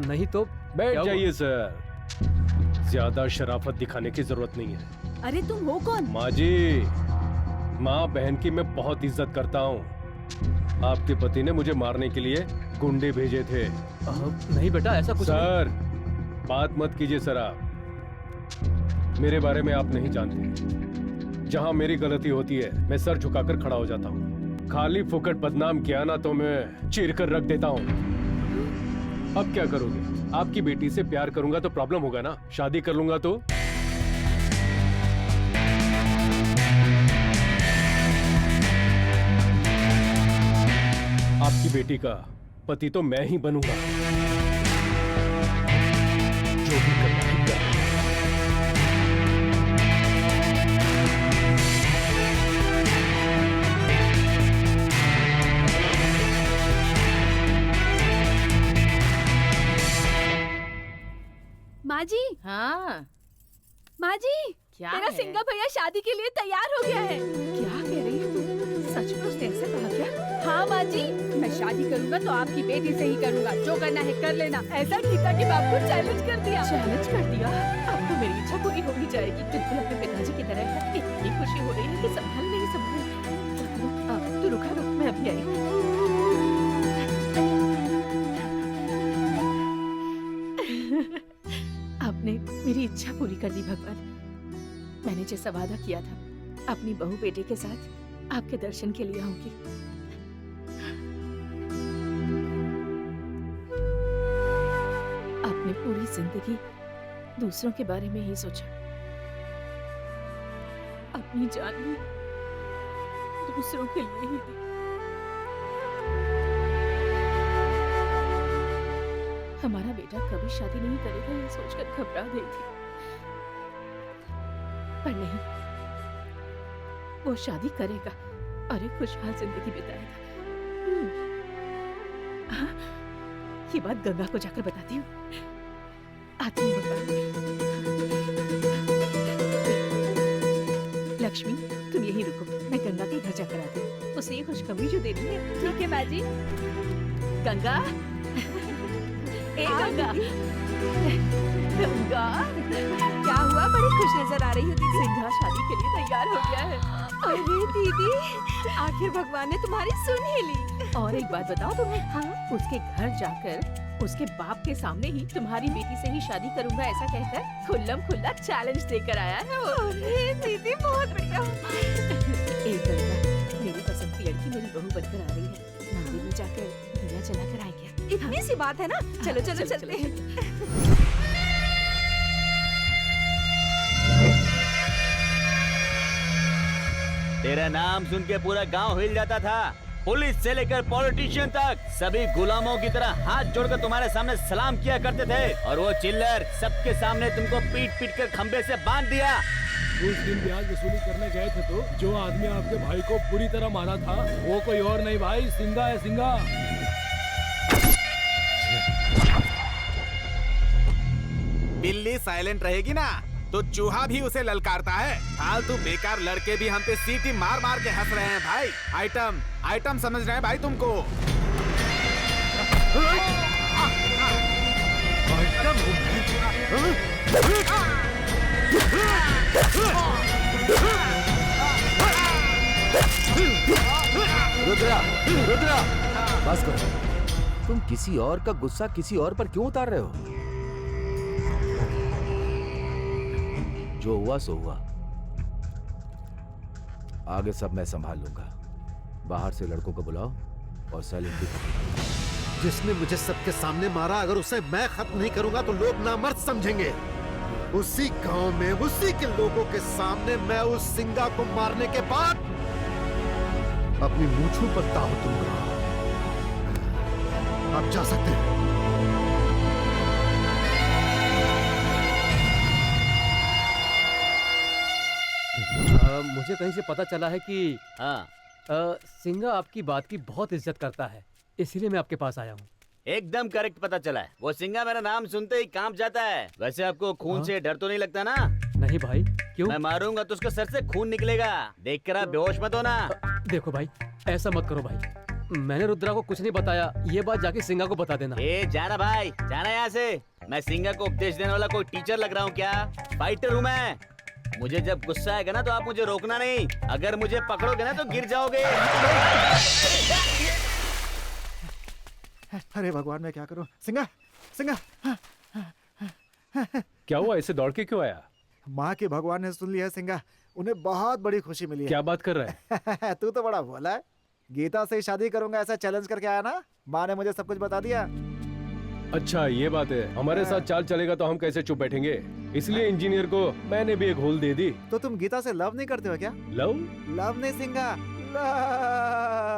नहीं तो बैठ जाइए सर, ज्यादा शराफत दिखाने की जरूरत नहीं है। अरे तुम हो कौन? माँ जी, माँ बहन की मैं बहुत इज्जत करता हूँ। आपके पति ने मुझे मारने के लिए गुंडे भेजे थे। नहीं बेटा, ऐसा कुछ सर बात मत कीजिए सर। आप मेरे बारे में आप नहीं जानते। जहाँ मेरी गलती होती है मैं सर झुकाकर खड़ा हो जाता हूँ। खाली फुकट बदनाम किया ना तो मैं चीर कर रख देता हूँ। अब क्या करोगे? आपकी बेटी से प्यार करूंगा तो प्रॉब्लम होगा ना, शादी कर लूंगा तो? आपकी बेटी का पति तो मैं ही बनूंगा। जो भी करना है कर। माँ जी। हाँ माँ जी, क्या मेरा है? सिंगा भैया शादी के लिए तैयार हो गया है। क्या कह रही है तू? सच में उसने ऐसे कहा क्या? हाँ माँ जी, मैं शादी करूंगा तो आपकी बेटी से ही करूंगा। जो करना है कर लेना। ऐसा गीता के बाप को चैलेंज कर दिया। चैलेंज कर दिया? अब तो मेरी इच्छा पूरी हो ही जाएगी। बिल्कुल अपने पिताजी की तरह है। इतनी खुशी हो रही है कि संभल नहीं सकती। तू रुका, रुक, मैं अभी आई। आपने मेरी इच्छा पूरी कर दी भगवान। मैंने जैसा वादा किया था अपनी बहू बेटे के साथ आपके दर्शन के लिए आऊंगी। आपने पूरी जिंदगी दूसरों के बारे में ही सोचा, अपनी जान भी दूसरों के लिए ही दी। हमारा बेटा कभी शादी नहीं करेगा ये सोचकर घबरा गई थी, पर नहीं, वो शादी करेगा और एक खुशहाल जिंदगी बिताएगा। हाँ, ये बात गंगा को जाकर बताती हूँ। आती हूँ लक्ष्मी, तुम यहीं रुको, मैं गंगा के घर जाकर आती हूँ। उसे ये खुशखबरी जो देनी है। ठीक है बाजी। गंगा, ए गंगा, गंगा, क्या हुआ? बड़ी खुश नजर आ रही हो दीदी। सिंघा शादी के लिए तैयार हो गया है। अरे दीदी, आखिर भगवान ने तुम्हारी सुन ही ली। और एक बात बताओ तुम्हें, हाँ, उसके घर जाकर उसके बाप के सामने ही तुम्हारी बेटी से ही शादी करूंगा ऐसा कहकर खुल्लम खुल्ला चैलेंज देकर आया है वो। अरे दीदी, बहुत बढ़िया। एक गंगा, मेरी पसंद की लड़की मेरी बहू बनकर आ रही है। मंदिर में जाकर दिया जलाकर आएंगे। इतनी सी बात है ना, चलो चलो चलते हैं। तेरा नाम सुन के पूरा गांव हिल जाता था। पुलिस से लेकर पॉलिटिशियन तक सभी गुलामों की तरह हाथ जोड़कर तुम्हारे सामने सलाम किया करते थे, और वो चिल्लर सबके सामने तुमको पीट पीट कर खंबे से बांध दिया। उस दिन ब्याज वसूली करने गए थे तो जो आदमी आपके भाई को बुरी तरह मारा था वो कोई और नहीं भाई, सिंघा है, सिंघा। बिल्ली साइलेंट रहेगी ना तो चूहा भी उसे ललकारता है। फालतू बेकार लड़के भी हम पे सीटी मार मार के हंस रहे हैं भाई। आइटम आइटम समझ रहे हैं भाई तुमको। रुद्रा, रुद्रा, बस करो। तुम किसी और का गुस्सा किसी और पर क्यों उतार रहे हो? जो हुआ सो हुआ, आगे सब मैं संभाल लूंगा। बाहर से लड़कों को बुलाओ और सैलिम भी पकड़ो। जिसने मुझे सबके सामने मारा, अगर उसे मैं खत्म नहीं करूंगा तो लोग नामर्द समझेंगे। उसी गांव में उसी के लोगों के सामने मैं उस सिंघा को मारने के बाद अपनी मूंछों पर ताव दूंगा। आप जा सकते हैं। मुझे कहीं से पता चला है कि हाँ, सिंघा आपकी बात की बहुत इज्जत करता है, इसीलिए मैं आपके पास आया हूँ। एकदम करेक्ट पता चला है। वो सिंघा मेरा नाम सुनते ही कांप जाता है। वैसे आपको खून से डर तो नहीं लगता ना? नहीं भाई, क्यों? मैं मारूंगा तो उसके सर से खून निकलेगा। देखकर आप बेहोश मत होना। देखो भाई, ऐसा मत करो भाई। मैंने रुद्रा को कुछ नहीं बताया, ये बात जाके सिंघा को बता देना। ए जाना भाई, जाना यहाँ से। मैं सिंघा को उपदेश देने वाला कोई टीचर लग रहा हूँ क्या? फाइटर हूँ मैं। मुझे जब गुस्सा आएगा ना तो आप मुझे रोकना नहीं। अगर मुझे पकड़ोगे ना तो गिर जाओगे। अरे भगवान, मैं क्या करूं? सिंघा, सिंघा। क्या हुआ? ऐसे दौड़ के क्यों आया? माँ के भगवान ने सुन लिया सिंघा, उन्हें बहुत बड़ी खुशी मिली है। क्या बात कर रहा है? तू तो बड़ा भोला है। गीता से शादी करूंगा ऐसा चैलेंज करके आया ना, माँ ने मुझे सब कुछ बता दिया। अच्छा ये बात है। हमारे साथ चाल चलेगा तो हम कैसे चुप बैठेंगे, इसलिए इंजीनियर को मैंने भी एक होल दे दी। तो तुम गीता से लव नहीं करते हो क्या? लव? लव नहीं सिंघा,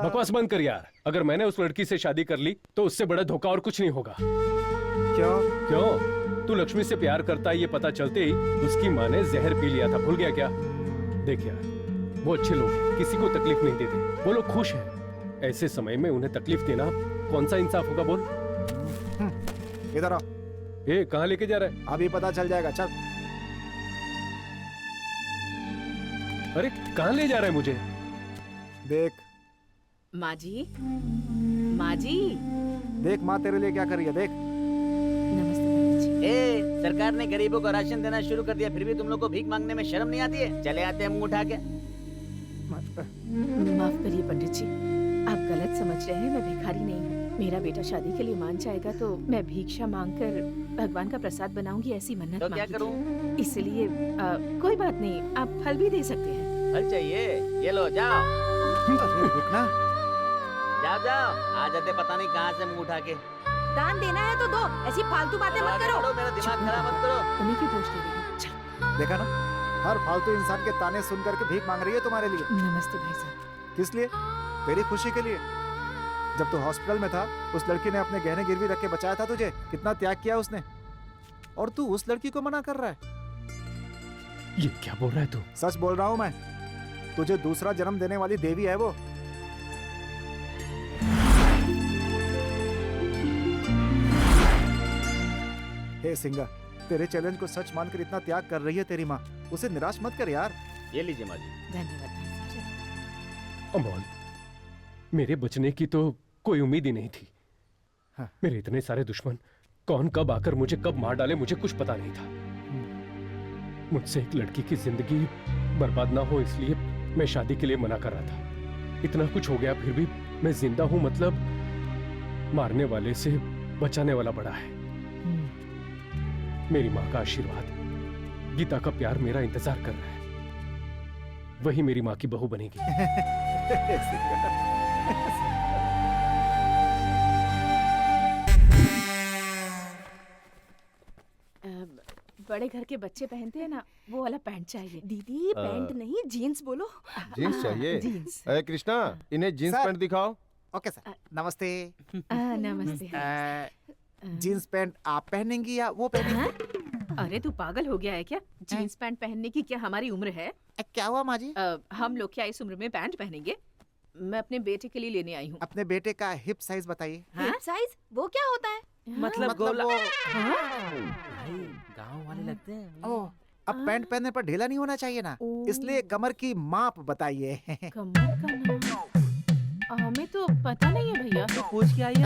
बकवास बंद कर यार। अगर मैंने उस लड़की से शादी कर ली तो उससे बड़ा धोखा और कुछ नहीं होगा। क्यों? क्यों? तू लक्ष्मी से प्यार करता है ये पता चलते ही उसकी माँ ने जहर पी लिया था, भूल गया क्या? देख यार, वो अच्छे लोग हैं, किसी को तकलीफ नहीं देते, वो लोग खुश हैं। ऐसे समय में उन्हें तकलीफ देना कौन सा इंसाफ होगा बोल? इधर आओ। ए, कहाँ लेके जा रहा है? अभी पता चल जाएगा, चल। अरे कहाँ ले जा रहा है मुझे? देख माँ जी, माँ जी, देख माँ तेरे लिए क्या कर रही है, देख। नमस्ते पंडित जी। ए, सरकार ने गरीबों को राशन देना शुरू कर दिया, फिर भी तुम लोग को भीख मांगने में शर्म नहीं आती है? चले आते हैं मुंह उठा के। माफ करिए पंडित जी, आप गलत समझ रहे हैं। मैं भिखारी नहीं हूँ। मेरा बेटा शादी के लिए मान जाएगा तो मैं भिक्षा मांगकर भगवान का प्रसाद बनाऊंगी, ऐसी मन्नत तो क्या मांगी करूं? थी। इसलिए कोई बात नहीं, आप फल भी दे सकते हैं। फल चाहिए? ये लो, जाओ। रुकना। जाओ जाओ, आ जाते पता नहीं कहाँ से मुंह उठा के। दान देना है तो दो, ऐसी फालतू बातें मत करो। मेरा दिमाग खराब मत करो। उन्हीं की दोष दे रही। देखा ना, हर फालतू इंसान के ताने सुन करके भीख मांग रही है तुम्हारे लिए। नमस्ते भाई साहब। किस लिए? तेरी खुशी के लिए। जब तू हॉस्पिटल में था, उस लड़की ने अपने गहने गिरवी रख के बचाया था तुझे। कितना त्याग किया उसने, और तू उस लड़की को मना कर रहा है। ये क्या बोल रहा है तू? सच बोल रहा हूँ मैं। तुझे दूसरा जन्म देने वाली देवी है वो। हे सिंगा, तेरे चैलेंज को सच मानकर इतना त्याग कर रही है तेरी माँ। उसे निराश मत कर यार। ये लीजिए माँ जी। धन्यवाद भाई साहब। अमोल, मेरे बचने की तो कोई उम्मीद ही नहीं थी। हाँ। मेरे इतने सारे दुश्मन कौन कब आकर मुझे कब मार डाले, मुझे कुछ पता नहीं था। मुझसे एक लड़की की जिंदगी बर्बाद ना हो, इसलिए मैं शादी के लिए मना कर रहा था। इतना कुछ हो गया फिर भी मैं जिंदा हूं, मतलब मारने वाले से बचाने वाला बड़ा है। मेरी माँ का आशीर्वाद, गीता का प्यार मेरा इंतजार कर रहा है। वही मेरी माँ की बहू बनेगी। बड़े घर के बच्चे पहनते हैं ना, वो वाला पैंट चाहिए। दीदी पैंट नहीं, जीन्स बोलो। जीन्स चाहिए? जीन्स। अरे कृष्णा, इन्हें जीन्स सर। पैंट दिखाओ। ओके सर, नमस्ते। नमस्ते। जीन्स पैंट आप पहनेंगी या वो पहनेंगी? अरे तू पागल हो गया है क्या? जीन्स पैंट पहनने की क्या हमारी उम्र है? क्या हुआ माँ जी? हम लोग क्या इस उम्र में पैंट पहनेंगे? मैं अपने बेटे के लिए लेने आई हूँ। अपने बेटे का हिप साइज बताइए। हिप साइज वो क्या होता है? मतलब गोला। वो गाँव वाले लगते हैं। ओह, अब पैंट पहनने पर ढीला नहीं होना चाहिए ना, इसलिए कमर की माप बताइए। कमर का नाम हमें तो पता नहीं है भैया। तो पूछ के आइए।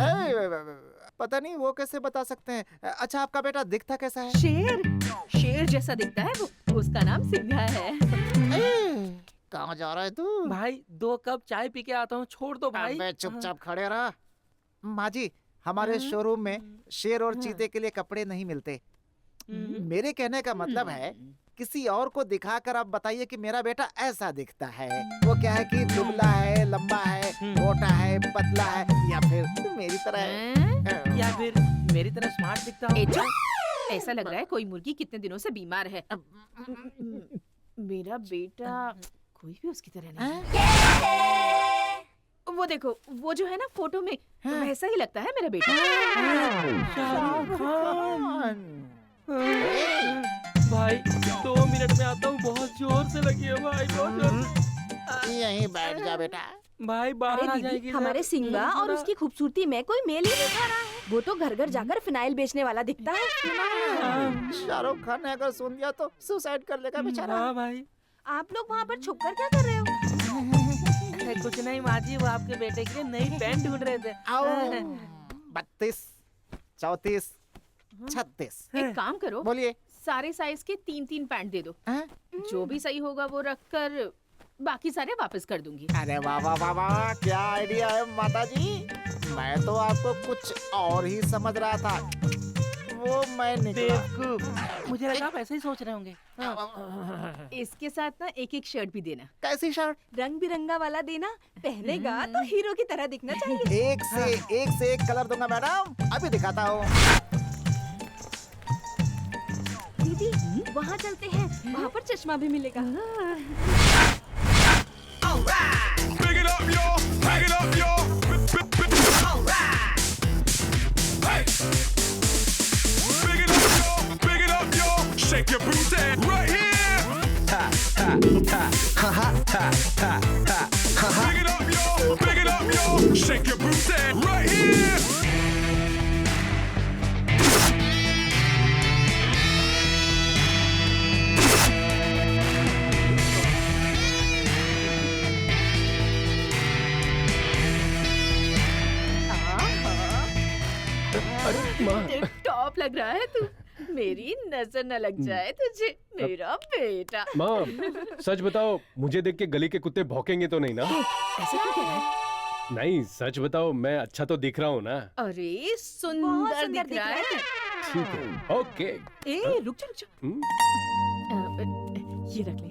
पता नहीं वो कैसे बता सकते हैं। अच्छा, आपका बेटा दिखता कैसा है? शेर। शेर जैसा दिखता है वो। उसका नाम सिंघा है। कहाँ जा रहा है तू? भाई 2 कप चाय पी के आता हूँ, छोड़ दो भाई। अबे चुपचाप खड़े रहा। माँ जी, हमारे शोरूम में शेर और चीते के लिए कपड़े नहीं मिलते। मेरे कहने का मतलब है, किसी और को दिखाकर आप बताइए कि मेरा बेटा ऐसा दिखता है। वो क्या है कि दुबला है, लंबा है, मोटा है, पतला है, या फिर मेरी तरह है, या फिर मेरी तरह स्मार्ट दिखता है। ऐसा लग रहा है कोई मुर्गी कितने दिनों से बीमार है। मेरा बेटा कोई भी उसकी तरह नहीं है। वो देखो, वो जो है ना फोटो में, वैसा ही लगता है मेरा बेटा। शाहरुख खान। भाई 2 मिनट में आता हूँ, बहुत जोर से लगी है भाई, बहुत जोर से। यहीं बैठ जा बेटा। भाई बाहर आ जाएगी। हमारे सिंगा और उसकी खूबसूरती में कोई मेल ही नहीं खा रहा है। वो तो घर घर जाकर फिनाइल बेचने वाला दिखता है। शाहरुख खान ने अगर सुन दिया तो सुसाइड कर लेगा बेचारा। हाँ भाई। आप लोग वहाँ पर छुप कर क्या कर रहे हो? कुछ नहीं माँ जी, वो आपके बेटे के लिए नई पैंट ढूंढ रहे थे। 32, 34, 36। एक काम करो, बोलिए। सारे साइज के 3-3 पैंट दे दो। जो भी सही होगा वो रख कर बाकी सारे वापस कर दूंगी। अरे वाह वाह वाह वाह, क्या आइडिया है माता जी। मैं तो आपको कुछ और ही समझ रहा था, वो मैं बेवकूफ। मुझे लगा आप ऐसे ही सोच रहे होंगे। इसके साथ ना एक शर्ट भी देना। कैसी शर्ट? रंग बिरंगा वाला देना, पहनेगा तो हीरो की तरह दिखना चाहिए। एक से एक कलर दूंगा मैडम, अभी दिखाता हूँ। दीदी वहाँ चलते हैं, वहाँ पर चश्मा भी मिलेगा। Big it up, yo. Bag it up, yo. Hey. Big it up, yo. Big it up, yo. Shake your booty right here. Ha ha ha ha ha ha ha ha. Big it up, yo. Big it up, yo. Shake your booty right here. Top लग रहा है तू। मेरी नजर न लग जाए तुझे, मेरा बेटा। माँ, सच बताओ, मुझे देख के गली के कुत्ते भौंकेंगे तो नहीं ना? ऐसे क्यों कह रहा है? नहीं, सच बताओ, मैं अच्छा तो दिख रहा हूँ ना? अरे सुंदर दिख रहा है। ठीक है, ओके। ए रुक जा। ये रख ले।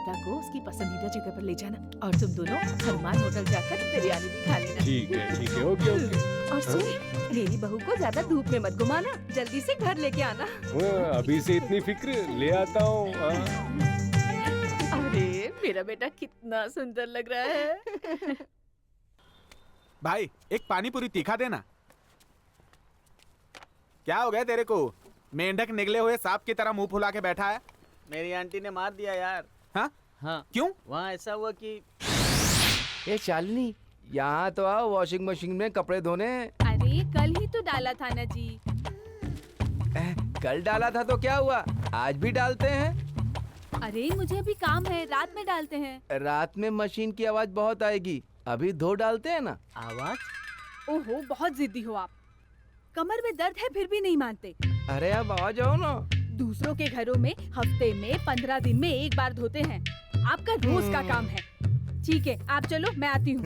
गीता को उसकी पसंदीदा जगह पर ले जाना और तुम दोनों हनुमान होटल जाकर बिरयानी भी खा लेना। ठीक है, ओके ओके। और सुन, मेरी बहू को ज्यादा धूप में मत घुमाना, जल्दी से घर लेके आना। अभी से इतनी फिक्र, ले आता हूँ। अरे मेरा बेटा कितना सुंदर लग रहा है। भाई एक पानी पूरी तीखा देना। क्या हो गया तेरे को? मेंढक निकले हुए सांप की तरह मुंह फुला के बैठा है। मेरी आंटी ने मार दिया यार। हाँ? हाँ। क्यों? वहाँ ऐसा हुआ कि ये शालिनी, यहाँ तो आओ वॉशिंग मशीन में कपड़े धोने। अरे कल ही तो डाला था ना जी। कल डाला था तो क्या हुआ, आज भी डालते हैं। अरे मुझे अभी काम है, रात में डालते हैं। रात में मशीन की आवाज बहुत आएगी, अभी धो डालते हैं ना। आवाज? ओहो, बहुत जिद्दी हो आप। कमर में दर्द है फिर भी नहीं मानते। अरे अब आ जाओ ना। दूसरों के घरों में हफ्ते में 15 दिन में एक बार धोते हैं, आपका रोज का काम है। ठीक है आप चलो, मैं आती हूँ।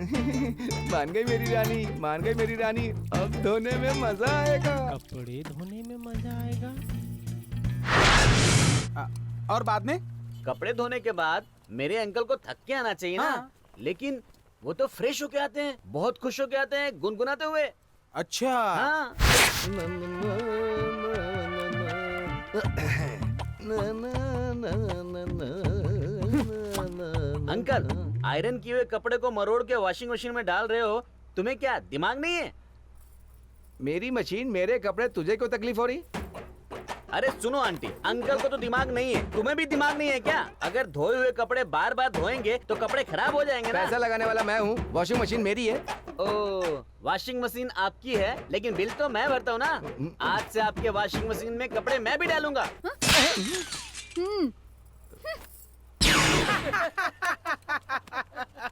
मान गई मेरी रानी, मान गई मेरी रानी। अब धोने में मजा आएगा। कपड़े धोने में मजा आएगा। और बाद में? कपड़े धोने के बाद मेरे अंकल को थक के आना चाहिए ना। लेकिन वो तो फ्रेश होके आते हैं, बहुत खुश होके आते हैं, गुनगुनाते हुए। अच्छा। हाँ। अंकल, आयरन किए हुए कपड़े को मरोड़ के वॉशिंग मशीन में डाल रहे हो, तुम्हें क्या दिमाग नहीं है? मेरी मशीन, मेरे कपड़े, तुझे क्यों तकलीफ हो रही? अरे सुनो आंटी, अंकल को तो दिमाग नहीं है, तुम्हें भी दिमाग नहीं है क्या? अगर धोए हुए कपड़े बार बार धोएंगे तो कपड़े खराब हो जाएंगे ना। पैसा लगाने वाला मैं हूँ, वॉशिंग मशीन मेरी है। ओह, वॉशिंग मशीन आपकी है, लेकिन बिल तो मैं भरता हूँ ना। आज से आपके वॉशिंग मशीन में कपड़े मैं भी डालूंगा।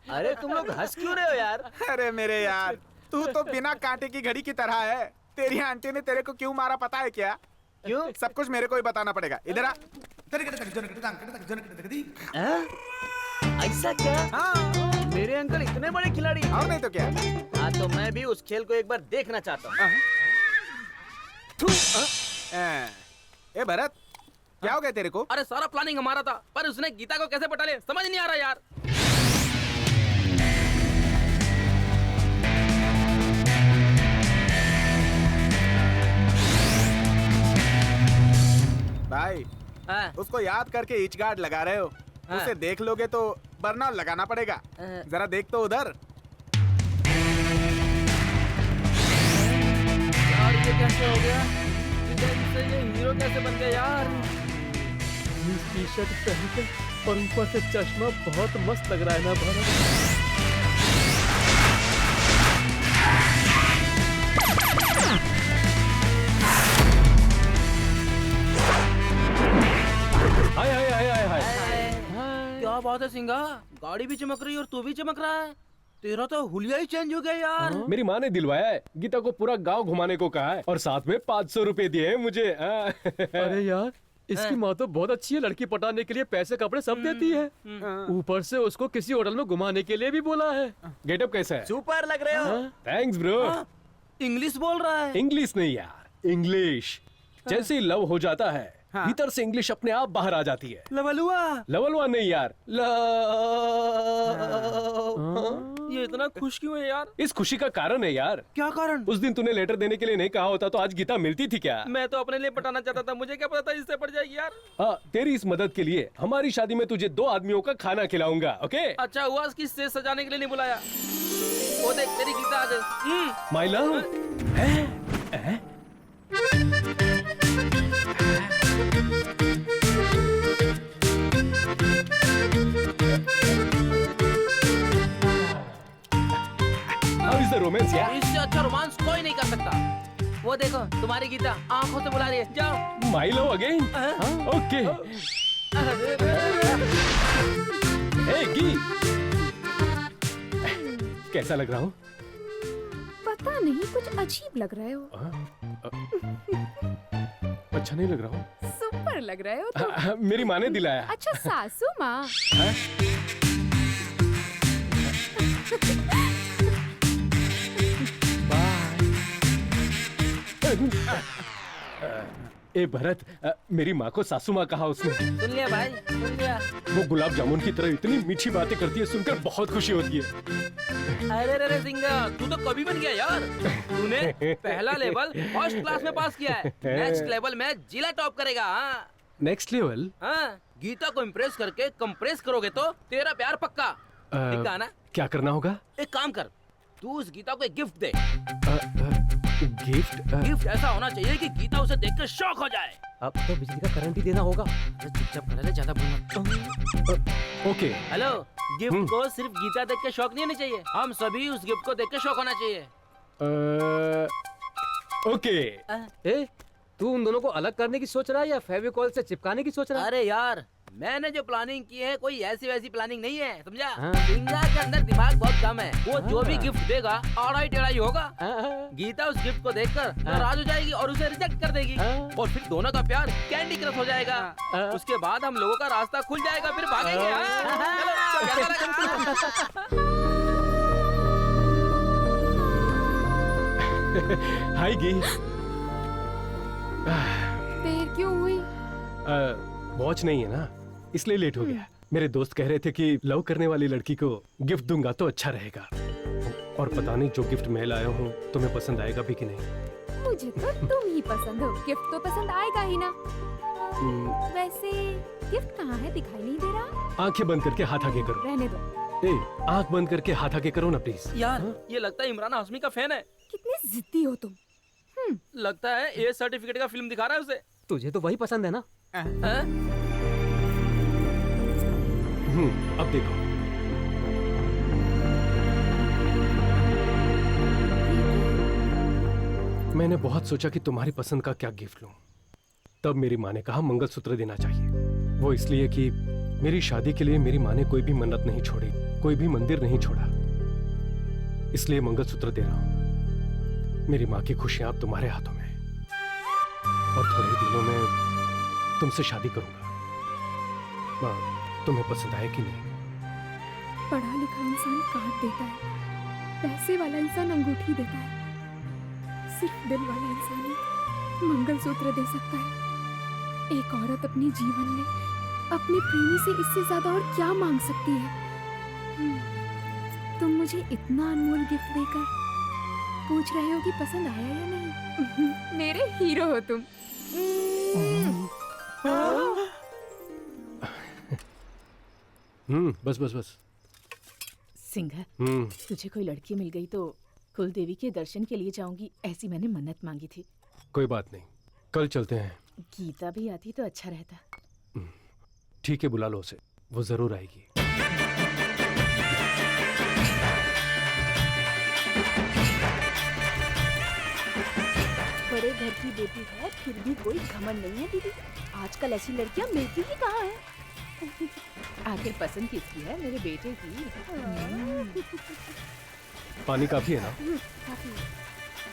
अरे तुम लोग हंस क्यों रहे हो यार? अरे मेरे यार, तू तो बिना कांटे की घड़ी की तरह है। तेरी आंटी ने तेरे को क्यों मारा पता है क्या? क्यों? सब कुछ मेरे को ही बताना पड़ेगा। इधर आ। ऐसा क्या? हाँ। मेरे अंकल इतने बड़े खिलाड़ी। और नहीं तो क्या? हाँ तो मैं भी उस खेल को एक बार देखना चाहता हूँ। ए भरत, क्या हो गया तेरे को? अरे सारा प्लानिंग हमारा था, पर उसने गीता को कैसे पटा लिया समझ नहीं आ रहा यार। भाई, उसको याद करके ईच गार्ड लगा रहे हो। उसे देख लोगे तो बर्नआउट लगाना पड़ेगा। जरा देख तो उधर। यार ये कैसे हो गया? ये हीरो कैसे बन गया यार? टी शर्ट पहनकर और ऊपर से चश्मा बहुत मस्त लग रहा है ना भरत? हाय हाय हाय हाय हाय। क्या बात है सिंगा, गाड़ी भी चमक रही है और तू भी चमक रहा है। तेरा तो हुलिया ही चेंज हो गया यार। मेरी माँ ने दिलवाया है, गीता को पूरा गांव घुमाने को कहा है और साथ में 500 रुपए दिए हैं मुझे। अरे यार, इसकी माँ तो बहुत अच्छी है, लड़की पटाने के लिए पैसे कपड़े सब देती है। ऊपर से उसको किसी होटल में घुमाने के लिए भी बोला है। गेटअप कैसा है? सुपर लग रहे हो। Thanks bro. इंग्लिश बोल रहा है। इंग्लिश नहीं यार, इंग्लिश। जैसे ही लव हो जाता है, भीतर से इंग्लिश अपने आप बाहर आ जाती है। लवलुआ? लवलुआ नहीं यार, ये इतना खुश क्यों है यार? इस खुशी का कारण है यार। क्या कारण? उस दिन तूने लेटर देने के लिए नहीं कहा होता तो आज गीता मिलती थी क्या? मैं तो अपने लिए पटाना चाहता था, मुझे क्या पता था इससे पड़ जाएगी यार। हाँ, तेरी इस मदद के लिए हमारी शादी में तुझे 2 आदमियों का खाना खिलाऊंगा। ओके? अच्छा हुआ इसकी स्टेज सजाने के लिए नहीं बुलाया। वो देख तेरी गीता आ गई। My love. रोमांस यार। इससे अच्छा रोमांस कोई नहीं कर सकता। वो देखो तुम्हारी गीता आंखों से बुला रही है, जाओ। My love again. ओके। हे गी, कैसा लग रहा हूँ? पता नहीं, कुछ अजीब लग रहे हो। अच्छा नहीं लग रहा हूँ? सुपर लग रहे हो तुम। मेरी माँ ने दिलाया। अच्छा सासू माँ। ए भरत, मेरी माँ को सासू माँ कहा उसने। सुन लिया भाई, सुन लिया। वो गुलाब जामुन की तरह इतनी मीठी बातें करती है, सुनकर बहुत खुशी होती है। अरे रे सिंगा, तू तो कभी बन गया यार। तूने पहला लेवल फर्स्ट क्लास में पास किया है, नेक्स्ट लेवल में जिला टॉप करेगा। हाँ नेक्स्ट लेवल? हाँ, गीता को इम्प्रेस करके कंप्रेस करोगे तो तेरा प्यार पक्का। ठीक है ना? क्या करना होगा? एक काम कर, तू उस गीता को एक गिफ्ट दे। गिफ्ट? गिफ्ट ऐसा होना चाहिए कि गीता उसे देखकर शॉक हो जाए। अब तो बिजली का करंट ही देना होगा। चुपचाप कर ले, ज्यादा बोलना। ओके। हेलो, गिफ्ट को सिर्फ गीता देख के शॉक नहीं होना चाहिए, हम सभी उस गिफ्ट को देख के शॉक होना चाहिए। ओके। ए, तू उन दोनों को अलग करने की सोच रहा है या फेविकॉल से चिपकाने की सोच रहा है? अरे यार, मैंने जो प्लानिंग की है कोई ऐसी वैसी प्लानिंग नहीं है, समझा? हाँ। सिंगा के अंदर दिमाग बहुत कम है, वो जो भी गिफ्ट देगा आड़ा टेढ़ा ही होगा। गीता उस गिफ्ट को देखकर नाराज हो जाएगी और उसे रिजेक्ट कर देगी, और फिर दोनों का प्यार कैंडी क्रश हो जाएगा। उसके बाद हम लोगों का रास्ता खुल जाएगा, फिर भागेंगे। हाय गी। देर क्यों हुई? वॉच नहीं है ना, इसलिए लेट हो गया। मेरे दोस्त कह रहे थे कि लव करने वाली लड़की को गिफ्ट दूंगा तो अच्छा रहेगा, और पता नहीं जो गिफ्ट मैं लाया हूँ तुम्हें पसंद आएगा भी कि नहीं। मुझे तो तुम ही पसंद हो, गिफ्ट तो पसंद आएगा ही ना। वैसे गिफ्ट कहाँ है, दिखाई नहीं दे रहा? आंखें बंद करके हाथ आगे करो। रहने दो। ए, आंख बंद करके हाथ आगे करो ना प्लीज। यार, ये लगता है इमरान हाशमी का फैन है। कितने जिद्दी हो तुम। लगता है ए सर्टिफिकेट का फिल्म दिखा रहा है उसे। तुझे तो वही पसंद है ना? अब देखो। मैंने बहुत सोचा कि तुम्हारी पसंद का क्या गिफ्ट लूं। तब मेरी माँ ने कहा मंगलसूत्र देना चाहिए। वो इसलिए कि मेरी शादी के लिए मेरी माँ ने कोई भी मन्नत नहीं छोड़ी, कोई भी मंदिर नहीं छोड़ा, इसलिए मंगलसूत्र दे रहा हूं। मेरी माँ की खुशियां अब तुम्हारे हाथों में, और थोड़े दिनों में तुमसे शादी करूंगा। माँ, तुम्हें पसंद आए कि नहीं? पढ़ा लिखा इंसान कार्ड देता है, पैसे वाला इंसान अंगूठी देता है, सिर्फ दिल वाला इंसान ही मंगलसूत्र दे सकता है। एक औरत अपने जीवन में अपने प्रेमी से इससे ज्यादा और क्या मांग सकती है? तुम मुझे इतना अनमोल गिफ्ट देकर पूछ रहे हो कि पसंद आया या नहीं? मेरे हीरो हो तुम। बस बस बस। सिंघा, तुझे कोई लड़की मिल गई तो कुल देवी के दर्शन के लिए जाऊंगी, ऐसी मैंने मन्नत मांगी थी। कोई बात नहीं, कल चलते हैं। गीता भी आती तो अच्छा रहता। ठीक है, बुला लो उसे, वो जरूर आएगी। बड़े घर की बेटी है, फिर भी कोई घमंड नहीं है दीदी। आजकल ऐसी लड़कियां मिलती ही कहाँ हैं? आखिर पसंद किसकी है? मेरे बेटे की। पानी काफी है ना?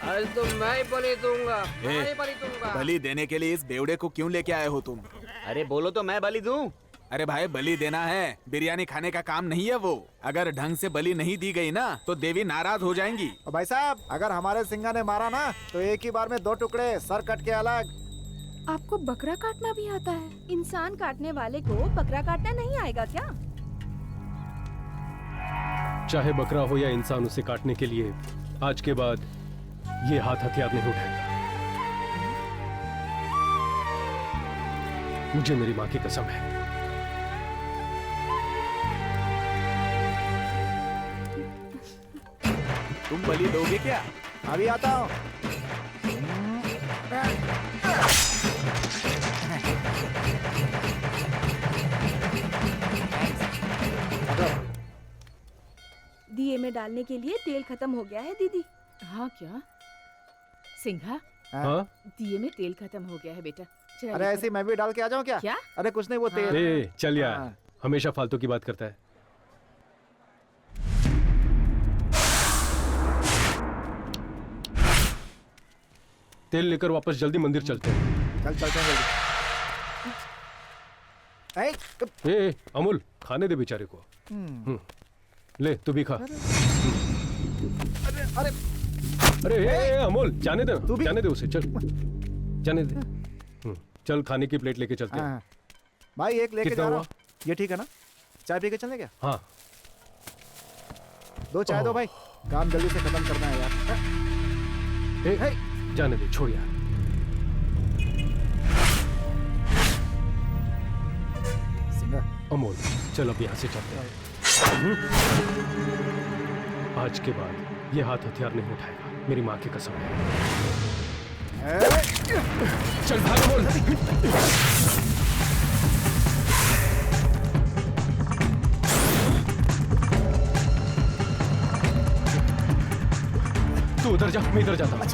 आज तो मैं ही बलि दूंगा, मैं ए, ही बलि दूंगा। बलि देने के लिए इस बेवड़े को क्यों लेके आए हो तुम? अरे बोलो तो मैं बलि दूं। अरे भाई, बलि देना है, बिरयानी खाने का काम नहीं है वो। अगर ढंग से बलि नहीं दी गई ना तो देवी नाराज हो जाएंगी। भाई साहब, अगर हमारे सिंगा ने मारा ना तो एक ही बार में 2 टुकड़े, सर कट के अलग। आपको बकरा काटना भी आता है? इंसान काटने वाले को बकरा काटना नहीं आएगा क्या? चाहे बकरा हो या इंसान, उसे काटने के लिए आज के बाद ये हाथ हथियार नहीं उठाएगा। मुझे मेरी माँ की कसम है। तुम बलि दोगे क्या? अभी आता हूँ। दिए में डालने के लिए तेल खत्म हो गया है दीदी। हाँ क्या सिंघा? हाँ? दिए में तेल खत्म हो गया है बेटा। अरे ऐसे मैं भी डाल के आ जाऊँ क्या? क्या? अरे कुछ नहीं, वो तेल। ए, चल यार, हमेशा फालतू की बात करता है। तेल लेकर वापस जल्दी मंदिर चलते हैं। चल चलते हैं जल्दी। ए, अमूल, खाने दे बेचारे को। ले, तू भी खा। अरे अरे ए, अमूल, जाने दे, जाने दे उसे, चल जाने दे। चल खाने की प्लेट लेके चलते हैं। हाँ। भाई एक लेके कितना जा रहा हुआ? हूं। ये ठीक है ना? चाय पी के चलें क्या? हाँ। 2 चाय दो भाई, काम जल्दी से खत्म करना है यार। जाने दे, छोड़ यार। अमोल चल अब यहाँ से चलते हैं। आज के बाद ये हाथ हथियार नहीं उठाएगा, मेरी माँ की कसम है। चल भाग अमोल। तू उधर जा, मैं इधर जाता हूँ।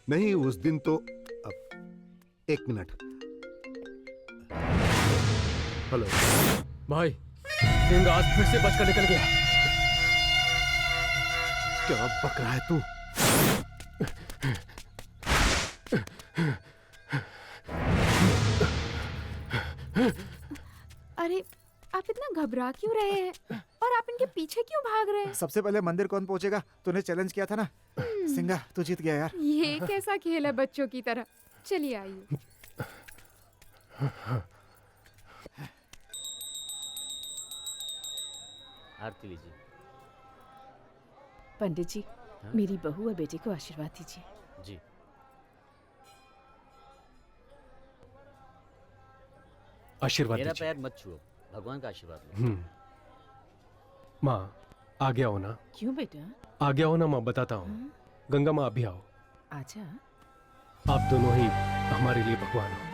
नहीं उस दिन तो अब 1 मिनट। हेलो भाई, सिंह आज फिर से बचकर निकल गया। क्या बक रहा है तू? अरे आप इतना घबरा क्यों रहे हैं और आप इनके पीछे क्यों भाग रहे हैं? सबसे पहले मंदिर कौन पहुंचेगा? तूने चैलेंज किया था ना। सिंगा तू जीत गया यार। ये कैसा खेल है बच्चों की तरह? चलिए आइए। आरती लीजिए। पंडित जी, मेरी बहू और बेटे को आशीर्वाद दीजिए। जी। आशीर्वाद मेरा दीजिए। पैर मत छुओ, भगवान का आशीर्वाद लो। माँ आ गया हो ना? क्यों बेटा? आ गया हो ना माँ, बताता हूँ। गंगा माँ अभी आओ। आजा। आप दोनों ही हमारे लिए भगवान हो।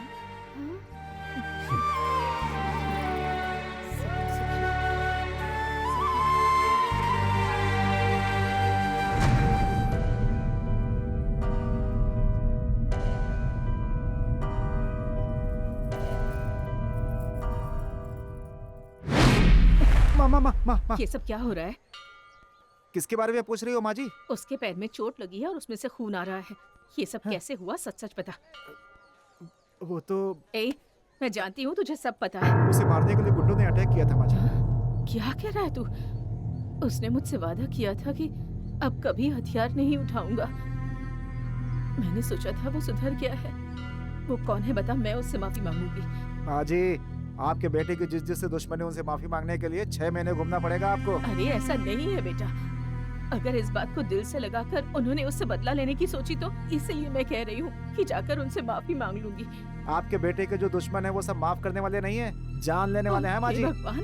माँ। ये सब क्या हो रहा है? किसके बारे में पूछ रही हो माँ जी? उसके पैर में चोट लगी है और उसमें से खून आ रहा है। ये सब कैसे हुआ? सच सच बता। वो तो मैं जानती हूँ तुझे सब पता है। उसे मारने के लिए गुंडों ने अटैक किया था माँ जी। क्या कह रहा है तू? उसने मुझसे वादा किया था कि अब कभी हथियार नहीं उठाऊंगा। मैंने सोचा था वो सुधर गया है। वो कौन है बता, मैं उससे माफी मांगूंगी। माँ जी, आपके बेटे की जिससे दुश्मनी उनसे माफी मांगने के लिए 6 महीने घूमना पड़ेगा आपको। अरे ऐसा नहीं है बेटा। अगर इस बात को दिल से लगाकर उन्होंने उससे बदला लेने की सोची तो इसलिए मैं कह रही हूँ कि जाकर उनसे माफी मांग लूंगी। आपके बेटे के जो दुश्मन है वो सब माफ करने वाले नहीं है, जान लेने वाले हैं माँ जी। भगवान,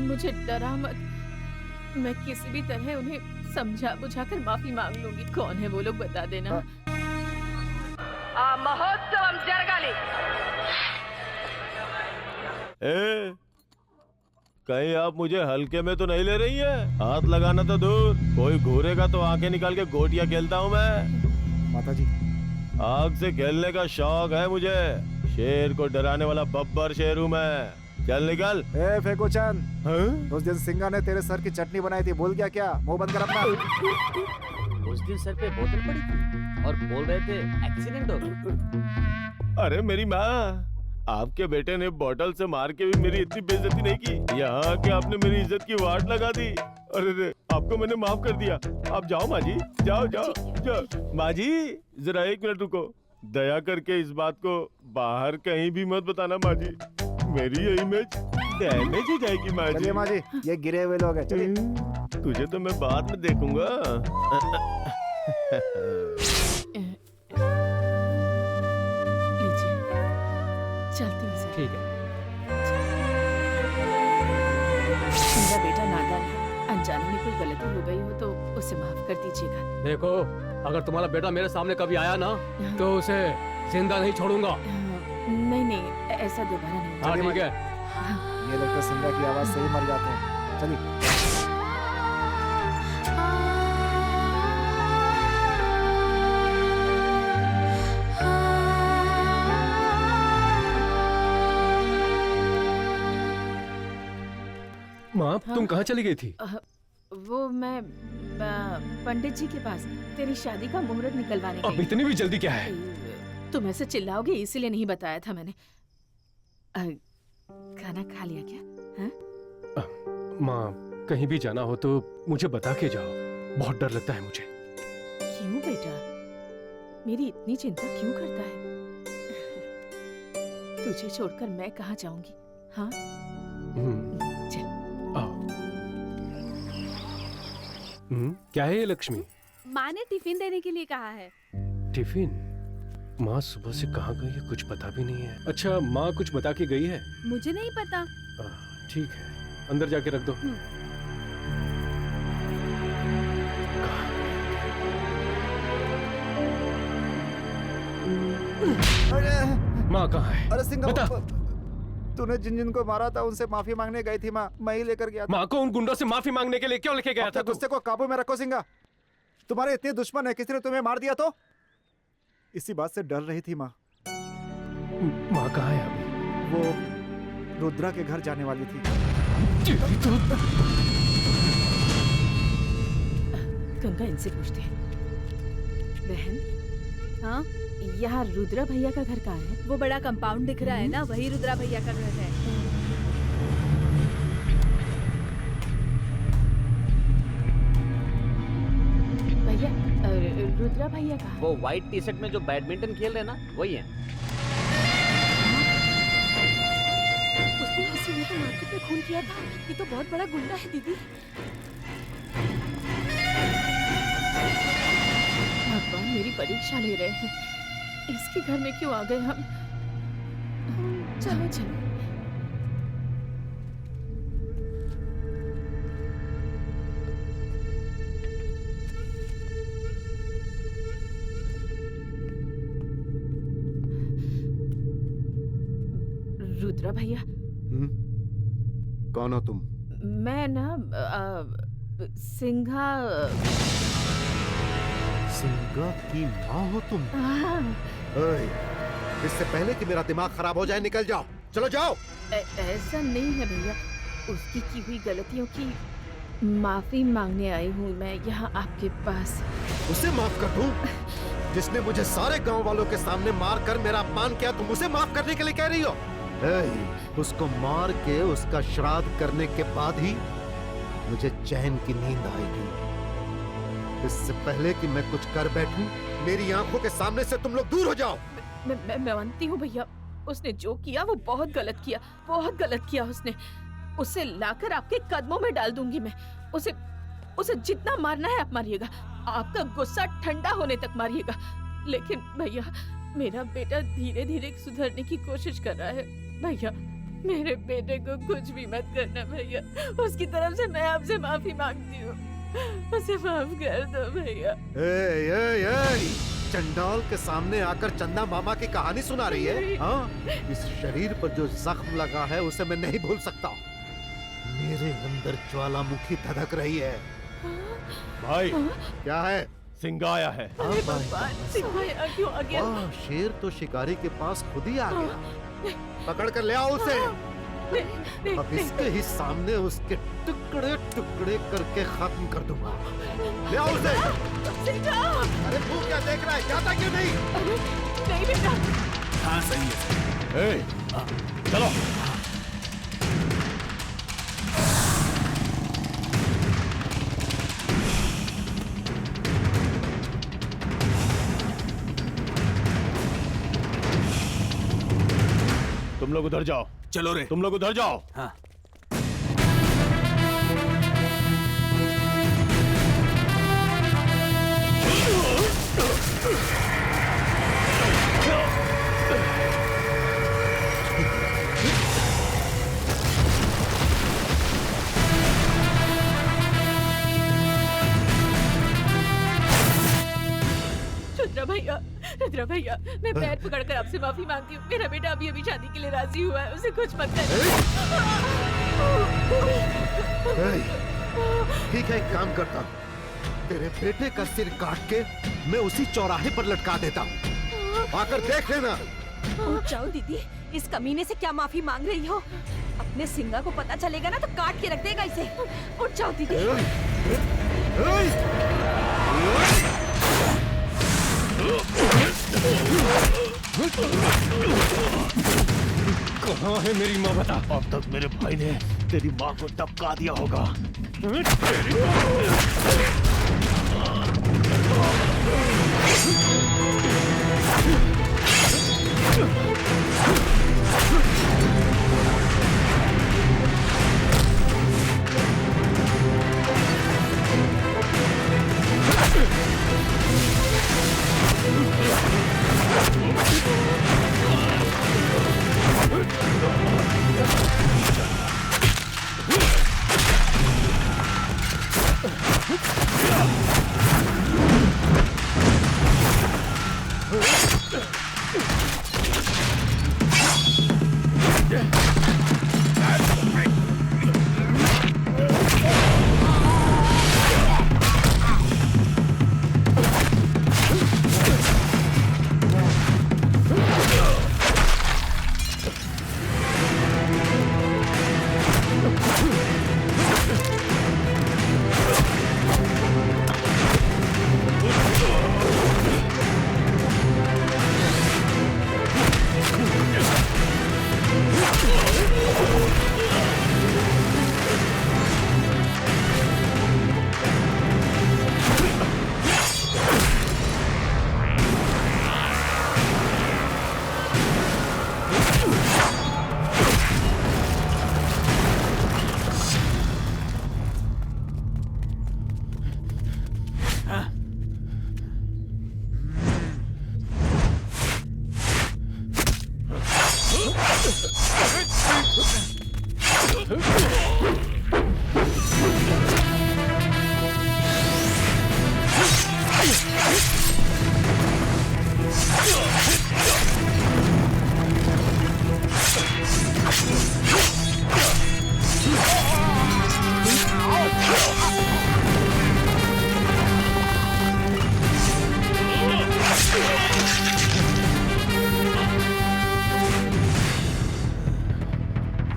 मुझे डरा मत। मैं किसी भी तरह उन्हें समझा बुझाकर माफी मांग लूंगी। कौन है वो लोग बता देना। महोत्सव जरगाली। कहीं आप मुझे हल्के में तो नहीं ले रही है? हाथ लगाना तो दूर, कोई घूरेगा तो आंखें निकाल के गोटियां खेलता हूँ मैं। माता जी, आग से खेलने का शौक है मुझे। शेर को डराने वाला बब्बर शेर हूँ मैं। चल निकल। फेको चंद, उस दिन सिंगा ने तेरे सर की चटनी बनाई थी, भूल गया क्या? मुंह बंद कर अपना। उस दिन सर पे बोतल पड़ी थी और बोल रहे थे एक्सीडेंट हो गया। अरे मेरी माँ, आपके बेटे ने बोतल से मार के भी मेरी इतनी बेइज्जती नहीं की। यहाँ के आपने मेरी इज्जत की वाट लगा दी। अरे आपको मैंने माफ कर दिया। आप जाओ माँ जी, जाओ जाओ जाओ। माँ जी जरा 1 मिनट रुको। दया करके इस बात को बाहर कहीं भी मत बताना माँ जी। मेरी ये इमेज डैमेज हो जाएगी माँ जी। चलिए माँ जी, ये गिरे हुए लोग हैं, चलिए। तुझे तो मैं बाद में देखूंगा। लीजिए, चलती हूँ सर। ठीक है। मेरा बेटा नादान है, अनजाने में कोई गलती हो गई हो तो उसे माफ कर दीजिएगा। देखो, अगर तुम्हारा बेटा मेरे सामने कभी आया ना तो उसे जिंदा नहीं छोड़ूंगा। नहीं, ऐसा दोबारा नहीं। हाँ ठीक है। ये लोग तो सिंगा की आवाज से ही मर जाते हैं। चलिए। माँ, तुम कहाँ चली गई थी? वो मैं पंडित जी के पास तेरी शादी का मुहूर्त निकलवाने गई। अब इतनी भी जल्दी क्या है? तुम ऐसे चिल्लाओगे इसीलिए नहीं बताया था मैंने। खाना खा लिया क्या? हाँ? माँ, कहीं भी जाना हो तो मुझे बता के जाओ, बहुत डर लगता है मुझे। क्यों बेटा, मेरी इतनी चिंता क्यों करता है? तुझे छोड़कर मैं कहाँ जाऊंगी? हाँ? चल। क्या है ये लक्ष्मी? माँ ने टिफिन देने के लिए कहा है। टिफिन? माँ सुबह से कहाँ गई है कुछ पता भी नहीं है। अच्छा, माँ कुछ बता के गई है? मुझे नहीं पता। ठीक है, अंदर जाके रख दो। माँ कहाँ है? अरे सिंगा, बता। तूने जिन जिन को मारा था उनसे माफी मांगने गई थी माँ, मैं ही लेकर गया था। माँ को उन गुंडों से माफी मांगने के लिए क्यों लेके गया था? गुस्से को काबू में रखो सिंगा। तुम्हारे इतने दुश्मन है, किसी ने तुम्हें मार दिया तो? इसी बात से डर रही थी माँ। माँ कहाँ है अभी? वो रुद्रा के घर जाने वाली थी। गंगा इनसे पूछते हैं। बहन, हाँ? यहाँ रुद्रा भैया का घर कहाँ है? वो बड़ा कंपाउंड दिख रहा है ना, वही रुद्रा भैया का घर है। भैया, रुद्रा भैया कहाँ? वो व्हाइट टी शर्ट में जो बैडमिंटन खेल रहे ना, वही है। उस दिन किसी ने तो मार्केट में खून किया था। ये तो बहुत बड़ा गुंडा है दीदी। भगवान मेरी परीक्षा ले रहे हैं। इसके घर में क्यों आ गए हम? चलो चलो। रुद्रा भैया। कौन हो तुम? मैं ना सिंघा की माँ हो तुम? ओए, इससे पहले कि मेरा दिमाग खराब हो जाए निकल जाओ, चलो जाओ। ऐसा नहीं है भैया, उसकी की हुई गलतियों की माफी मांगने आई हूँ मैं यहाँ आपके पास। उसे माफ कर दूं? जिसने मुझे सारे गांव वालों के सामने मार कर मेरा अपमान किया, तुम उसे माफ करने के लिए कह रही हो? उसको मार के उसका श्राद्ध करने के बाद ही मुझे चैन की नींद आएगी। इससे पहले कि मैं कुछ कर बैठूं, मेरी आंखों के सामने से तुम लोग दूर हो जाओ। मैं मानती हूँ भैया, उसने जो किया वो बहुत गलत किया, बहुत गलत किया उसने। उसे लाकर आपके कदमों में डाल दूंगी मैं। उसे जितना मारना है आप मारिएगा, आपका गुस्सा ठंडा होने तक मारिएगा। लेकिन भैया, मेरा बेटा धीरे धीरे सुधरने की कोशिश कर रहा है। भैया, मेरे बेटे को कुछ भी मत करना भैया। उसकी तरफ से मैं आपसे माफी मांगती हूँ, उसे माफ कर दो भैया। चंडाल के सामने आकर चंदा मामा की कहानी सुना रही है? हाँ? इस शरीर पर जो जख्म लगा है उसे मैं नहीं भूल सकता। मेरे अंदर ज्वालामुखी धधक रही है। भाई, क्या है? सिंगा आया है। अरे भगवान, सिंघा यहाँ क्यों आ गया? शेर तो शिकारी के पास खुद ही आ गया। पकड़ कर ले आओ उसे। अब इसके ही सामने उसके टुकड़े टुकड़े करके खत्म कर दूंगा। ले आओ उसे। अरे तू क्या देख रहा है, जाता क्यों नहीं? नहीं बेटा। हाँ सही है। चलो। तुम लोग उधर जाओ। चलो रे। तुम लोग उधर जाओ। हाँ। रुद्र भैया, मैं पैर पकड़कर आपसे माफी मांगती हूँ। मेरा बेटा अभी अभी शादी के लिए राजी हुआ है, उसे कुछ मत कर। ठीक है, एक काम करता हूँ, तेरे बेटे का सिर काट के मैं उसी चौराहे पर लटका देता हूँ, आकर देख लेना। उठ जाओ दीदी, इस कमीने से क्या माफी मांग रही हो? अपने सिंगा को पता चलेगा ना तो काट के रख देगा इसे। उठ जाओ दीदी। कहाँ है मेरी माँ, बता। अब तक मेरे भाई ने तेरी माँ को टपका दिया होगा।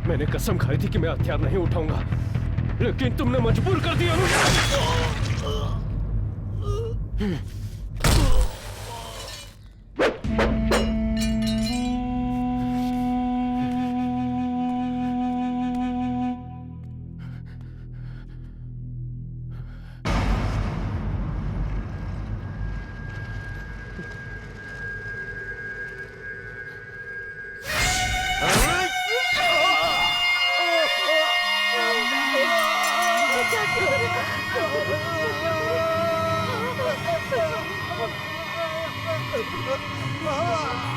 मैंने कसम खाई थी कि मैं हथियार नहीं उठाऊंगा, लेकिन तुमने मजबूर कर दिया मुझे।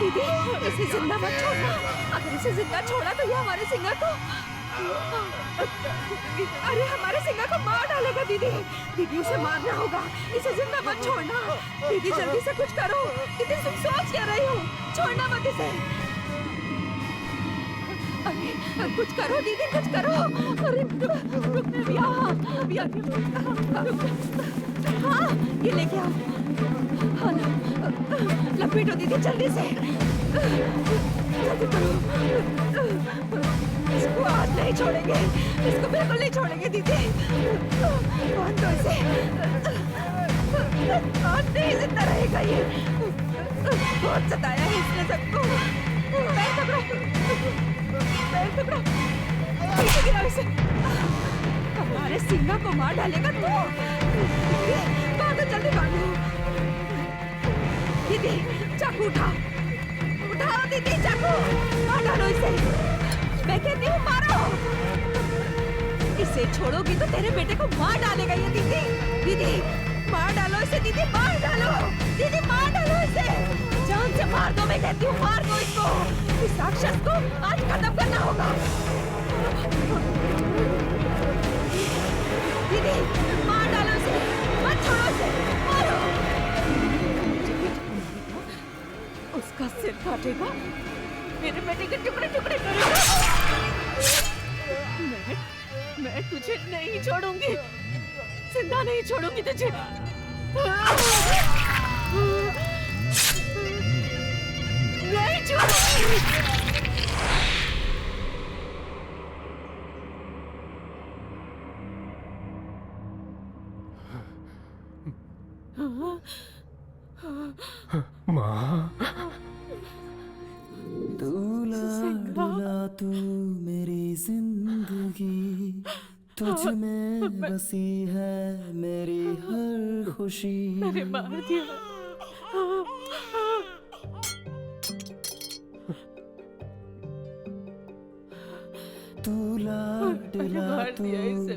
दीदी, इसे जिंदा मत छोड़ना। अगर इसे जिंदा छोड़ा तो ये हमारे सिंगा को, अरे हमारे सिंगा को मार डालेगा। दीदी, दीदी उसे मारना होगा, इसे जिंदा मत छोड़ना। दीदी जल्दी से कुछ करो। दीदी तुम सोच क्या रही हो? छोड़ना मत इसे। अरे कुछ करो दीदी, कुछ करो। अरे रुक, मैं अभी आती हूँ। हाँ, ये लेके आओ। हाँ ना, लपेटो दीदी जल्दी से, जल्दी करो। इसको आज नहीं छोड़ेंगे, इसको बिल्कुल नहीं छोड़ेंगे दीदी। बांध दो इसे, आज नहीं जिंदा रहेगा ये। बहुत सताया है इसने सबको। पैर पकड़ो, पैर पकड़ो, पीछे गिराओ इसे। हमारे सिंगा को मार डालेगा तो। बांधो जल्दी बांधो। दीदी चाकू उठाओ, उठाओ दीदी चाकू, मार डालो इसे। मैं कहती हूँ मारो। इसे छोड़ोगी तो तेरे बेटे को मार डालेगा ये दीदी। दीदी मार डालो इसे, दीदी मार डालो, दीदी मार डालो इसे। जान से मार दो, मैं कहती हूँ मार दो इसको। इस राक्षस को आज खत्म करना होगा। दीदी मार डालो इसे, मत छोड़ो इसे, मारो। उसका सिर काटेगा, मेरे बेटे के टुकड़े टुकड़े करेगा। मैं तुझे नहीं छोड़ूंगी, जिंदा नहीं छोड़ूंगी तुझे। नहीं छोड़ूंगी। माँ, दूल्हा तू मेरी जिंदगी, तुझ में बसी है मेरी हर खुशी। मैंने मार दिया। दूल्हा तू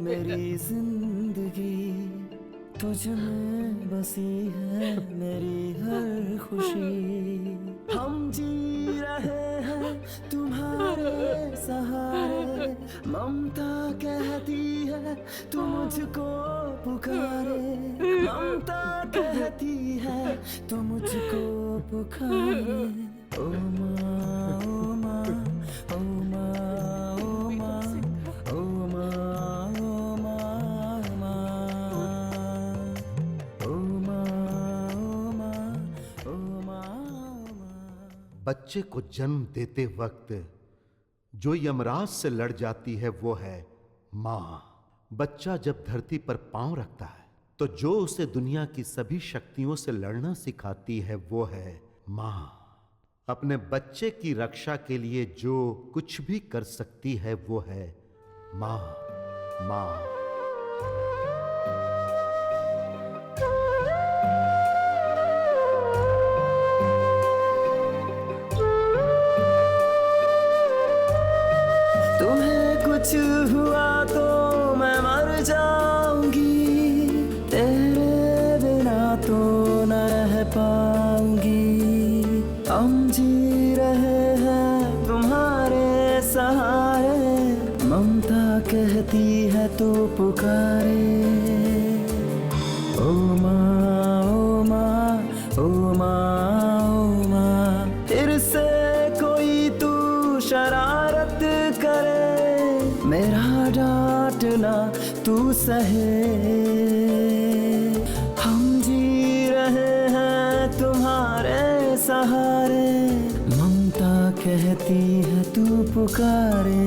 मेरी जिंदगी, तुझ में बसी है मेरी हर खुशी। हम जी रहे हैं तुम्हारे सहारे, ममता कहती है तू मुझको पुकारे, ममता कहती है तू मुझको पुकारे। ओ माँ, ओ माँ, ओ माँ, ओ माँ, ओ माँ, ओ माँ, बच्चे को जन्म देते वक्त जो यमराज से लड़ जाती है वो है माँ। बच्चा जब धरती पर पांव रखता है तो जो उसे दुनिया की सभी शक्तियों से लड़ना सिखाती है वो है माँ। अपने बच्चे की रक्षा के लिए जो कुछ भी कर सकती है वो है माँ। माँ कुछ हुआ तो मैं मर जाऊंगी, तेरे बिना तो न रह पाऊंगी। हम जी रहे हैं तुम्हारे सहारे, ममता कहती है तू पुकारे। ओ माँ, ओ माँ, ओ माँ, ओ माँ, फिर से कोई तू शरारत करे, मेरा डांटना तू सहे। हम जी रहे हैं तुम्हारे सहारे, ममता कहती है तू पुकारे।